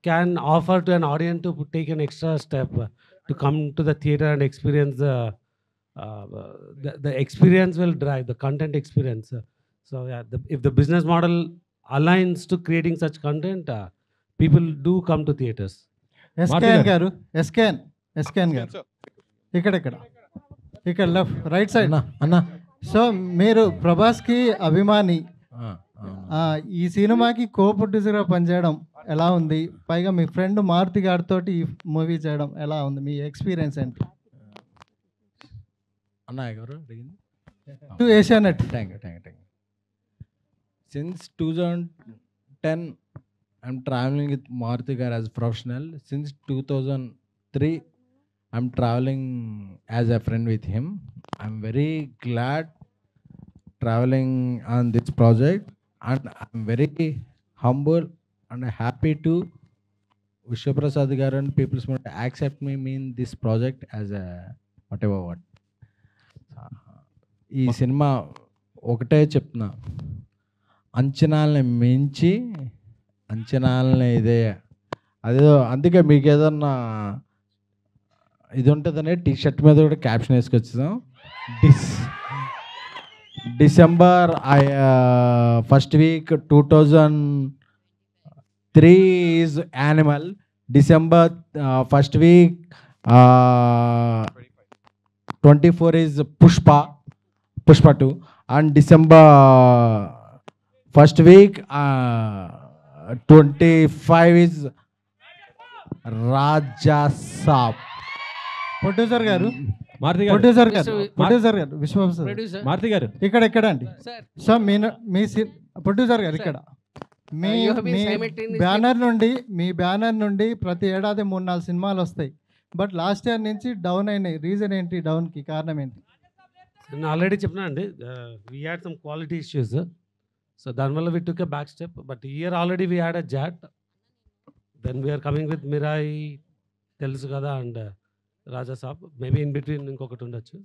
Speaker 15: can offer to an audience to take an extra step to come to the theater and experience the experience will drive the content experience. So yeah, if the business model aligns to creating such content, people do come to theaters.
Speaker 4: SKN గారు ఇక్కడ left right side అన్న. So మీరు ప్రభాస్కి అభిమాని, ఈ సినిమాకి కో ప్రొడ్యూసర్గా పనిచేయడం ఎలా ఉంది? పైగా మీ ఫ్రెండ్ మారుతి గారితో ఈ మూవీ చేయడం ఎలా ఉంది? మీ ఎక్స్పీరియన్స్ ఏంటి?
Speaker 14: అన్న ఎవరు అడిగింది?
Speaker 4: Asianet.
Speaker 14: Thank you. Since 2010, I'm traveling with Maruti Gar as a professional. Since 2003, I'm traveling as a friend with him. I'm very glad traveling on this project, and I'm very humble and happy to Vishwa Prasad Gar and People's Motive accept me in this project as a whatever what. ఈ cinema ఒకటే చెప్తున్నా, అంచనాలని మించి అంచనాలని ఇదే అదేదో. అందుకే మీకు ఏదన్నా ఇది ఉంటుందనే టీ షర్ట్ మీద కూడా క్యాప్షన్ వేసుకొచ్చాం. December first week 2003 is animal. December first week 24 is Pushpa 2, అండ్ December first week 25 is Raja Saab.
Speaker 4: Producer గారు
Speaker 17: మారుతి
Speaker 4: ప్రొడ్యూసర్ గారు
Speaker 17: గారు
Speaker 4: ప్రొడ్యూసర్ గారు విశ్వాస్
Speaker 17: Producer. మారుతి గారు.
Speaker 4: ఇక్కడ అండి
Speaker 17: Sir.
Speaker 4: సో మీ ప్రొడ్యూసర్ గారు ఇక్కడ మీ
Speaker 8: you have been
Speaker 4: మీ
Speaker 8: simultaneously-
Speaker 4: బ్యానర్ నుండి ప్రతి ఏడాది 3-4 సినిమాలు వస్తాయి. బట్ లాస్ట్ ఇయర్ నుంచి డౌన్ అయినాయి. రీజన్ ఏంటి డౌన్కి కారణం ఏంటి?
Speaker 15: నేను ఆల్రెడీ చెప్పినా అండి, we had some quality issues. So దానివల్ల we took a back step. But year already we had a jot. Then we're coming with Mirai తెలుసు కదా and Raja Saab. Maybe in between ఇంకొకటి ఉండొచ్చు.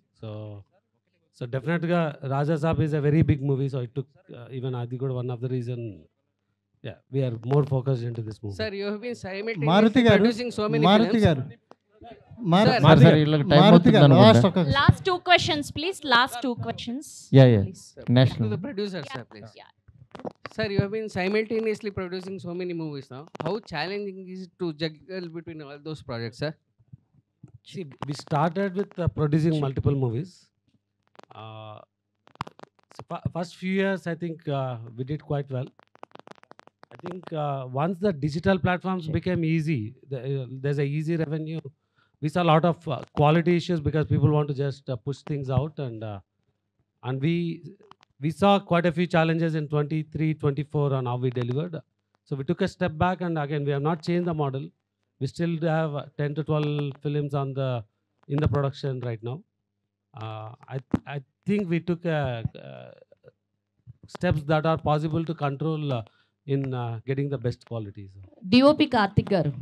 Speaker 15: సో డెఫినెట్గా Raja Saab is a very big movie. So it took even అది కూడా one of the reason we're more focused in to this movie.
Speaker 8: Sir, you have been
Speaker 4: Maruthi
Speaker 8: simultaneously
Speaker 4: గారు
Speaker 8: producing so many
Speaker 4: Maruthi
Speaker 8: films.
Speaker 4: గారు
Speaker 1: Last 2 questions, please. Last 2 questions.
Speaker 9: Yeah.
Speaker 1: Please.
Speaker 9: National.
Speaker 8: To the producer, sir, please. Sir, you have been simultaneously producing so many movies now. How challenging is it to juggle between all those projects, sir?
Speaker 15: See, we started with producing multiple movies. First few years, I think we did quite well. I think once the digital platforms became easy, there's a easy revenue. We saw a lot of quality issues because people want to just push things out, and we saw quite a few challenges in 23, 24 on how we delivered. So we took a step back, and again we have not changed the model. We still have 10 to 12 films in the production right now. I think we took steps that are possible to control in getting the best quality.
Speaker 11: DOP Karthik garu.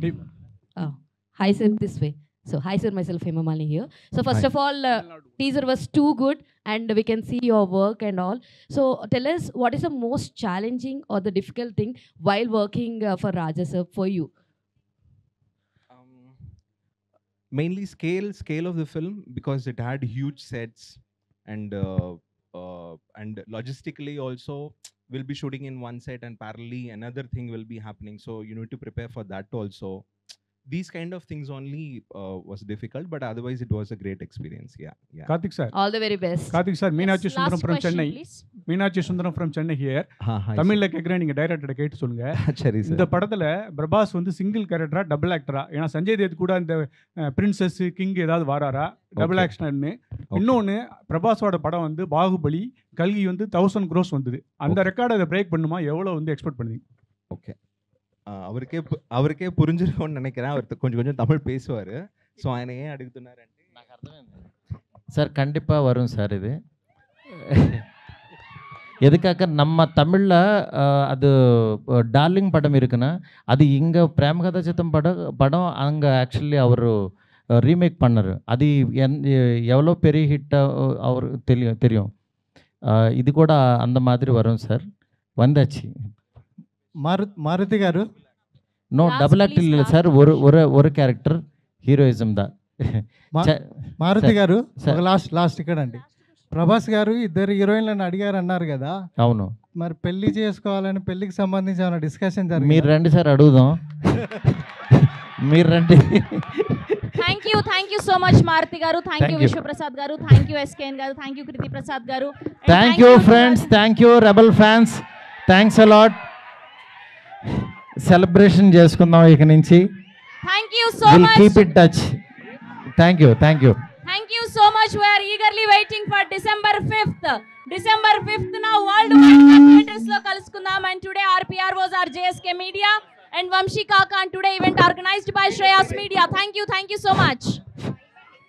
Speaker 11: Hi sir, this way. So hi sir, myself Hemamali here. So first of all, teaser was too good and we can see your work and all. So tell us, what is the most challenging or the difficult thing while working for Raja sir for you?
Speaker 12: Mainly scale of the film, because it had huge sets, and logistically also we'll be shooting in one set and parallelly another thing will be happening, so you need to prepare for that also. These kind of things only was difficult, but otherwise it was a great experience. Yeah.
Speaker 11: Karthik sir, all the very best.
Speaker 13: Karthik sir, Meenakshi Sundaram from
Speaker 11: question,
Speaker 13: Chennai.
Speaker 11: please.
Speaker 13: Meenakshi Sundaram from Chennai here.
Speaker 12: Hi,
Speaker 13: தமிழ்ல கேக்குறேன், நீங்க director கேட்டு சொல்லுங்க.
Speaker 12: சரி sir.
Speaker 13: இந்த படத்துல பிரபாஸ் வந்து single கேரக்டரா டபுள் ஆக்டரா? ஏன்னா சஞ்சய் தேத் கூட இந்த பிரின்சஸ் கிங் ஏதாவது வாராரா டபுள் ஆக்ஷன்னு? இன்னொன்னு, பிரபாஸோட படம் வந்து பாகுபலி, கல்கி வந்து 1000 crores வந்தது. அந்த ரெக்கார்டை அதை பிரேக் பண்ணுமா? எவ்வளவு வந்து எக்ஸ்பெக்ட் பண்ணுவீங்க?
Speaker 12: ஓகே, அவருக்கே புரிஞ்சிருக்கும்னு நினைக்கிறேன். அவர் கொஞ்சம் தமிழ் பேசுவார். ஸோ ఆయన ஏன் అడుగుతున్నారంటే నాకు అర్థమైంది
Speaker 9: சார். கண்டிப்பாக வரும் சார். இது எதுக்காக நம்ம தமிழில் அது டார்லிங் படம் இருக்குன்னா, அது இங்கே பிரேமகதா சித்தம் படம் அங்கே ஆக்சுவலி அவர் ரீமேக் பண்ணார். அது எவ்வளோ பெரிய ஹிட்டாக அவர் தெரியும். இது கூட அந்த மாதிரி வரும் சார். வந்தாச்சு.
Speaker 4: మారుతి గారు
Speaker 9: నో డబుల్ యాక్ట్ లేదు సార్. ஒரு క్యారెక్టర్ హీరోయిజం దా.
Speaker 4: మారుతి గారు లాస్ట్ ఇక్కడ అండి. ప్రభాస్ గారు 2 హీరోయిన్లను అడిగారు అన్నారు కదా.
Speaker 9: అవును.
Speaker 4: మరి పెళ్లి చేసుకోవాలని, పెళ్లికి సంబంధించి ఏమైనా డిస్కషన్ జరిగింది?
Speaker 9: మీరు రండి సార్, అడుగుదాం. మీరు రండి.
Speaker 1: Thank you so much Maruti garu. Thank you Vishwa Prasad garu. Thank you SKN garu. Thank you Kriti Prasad garu.
Speaker 9: Thank you friends. Thank you Rebel fans. Thanks a lot. Celebration చేసుకుందాం ఇక నుంచి.
Speaker 1: Thank you so much.
Speaker 9: We'll keep in touch. Thank you.
Speaker 1: Thank you so much. We are eagerly waiting for December 5th. December 5th na worldwide theaters lo kalusukundam. And today our PROs are JSK Media and Vamshi Kaka, and today event organized by Shreyas Media. Thank you so much.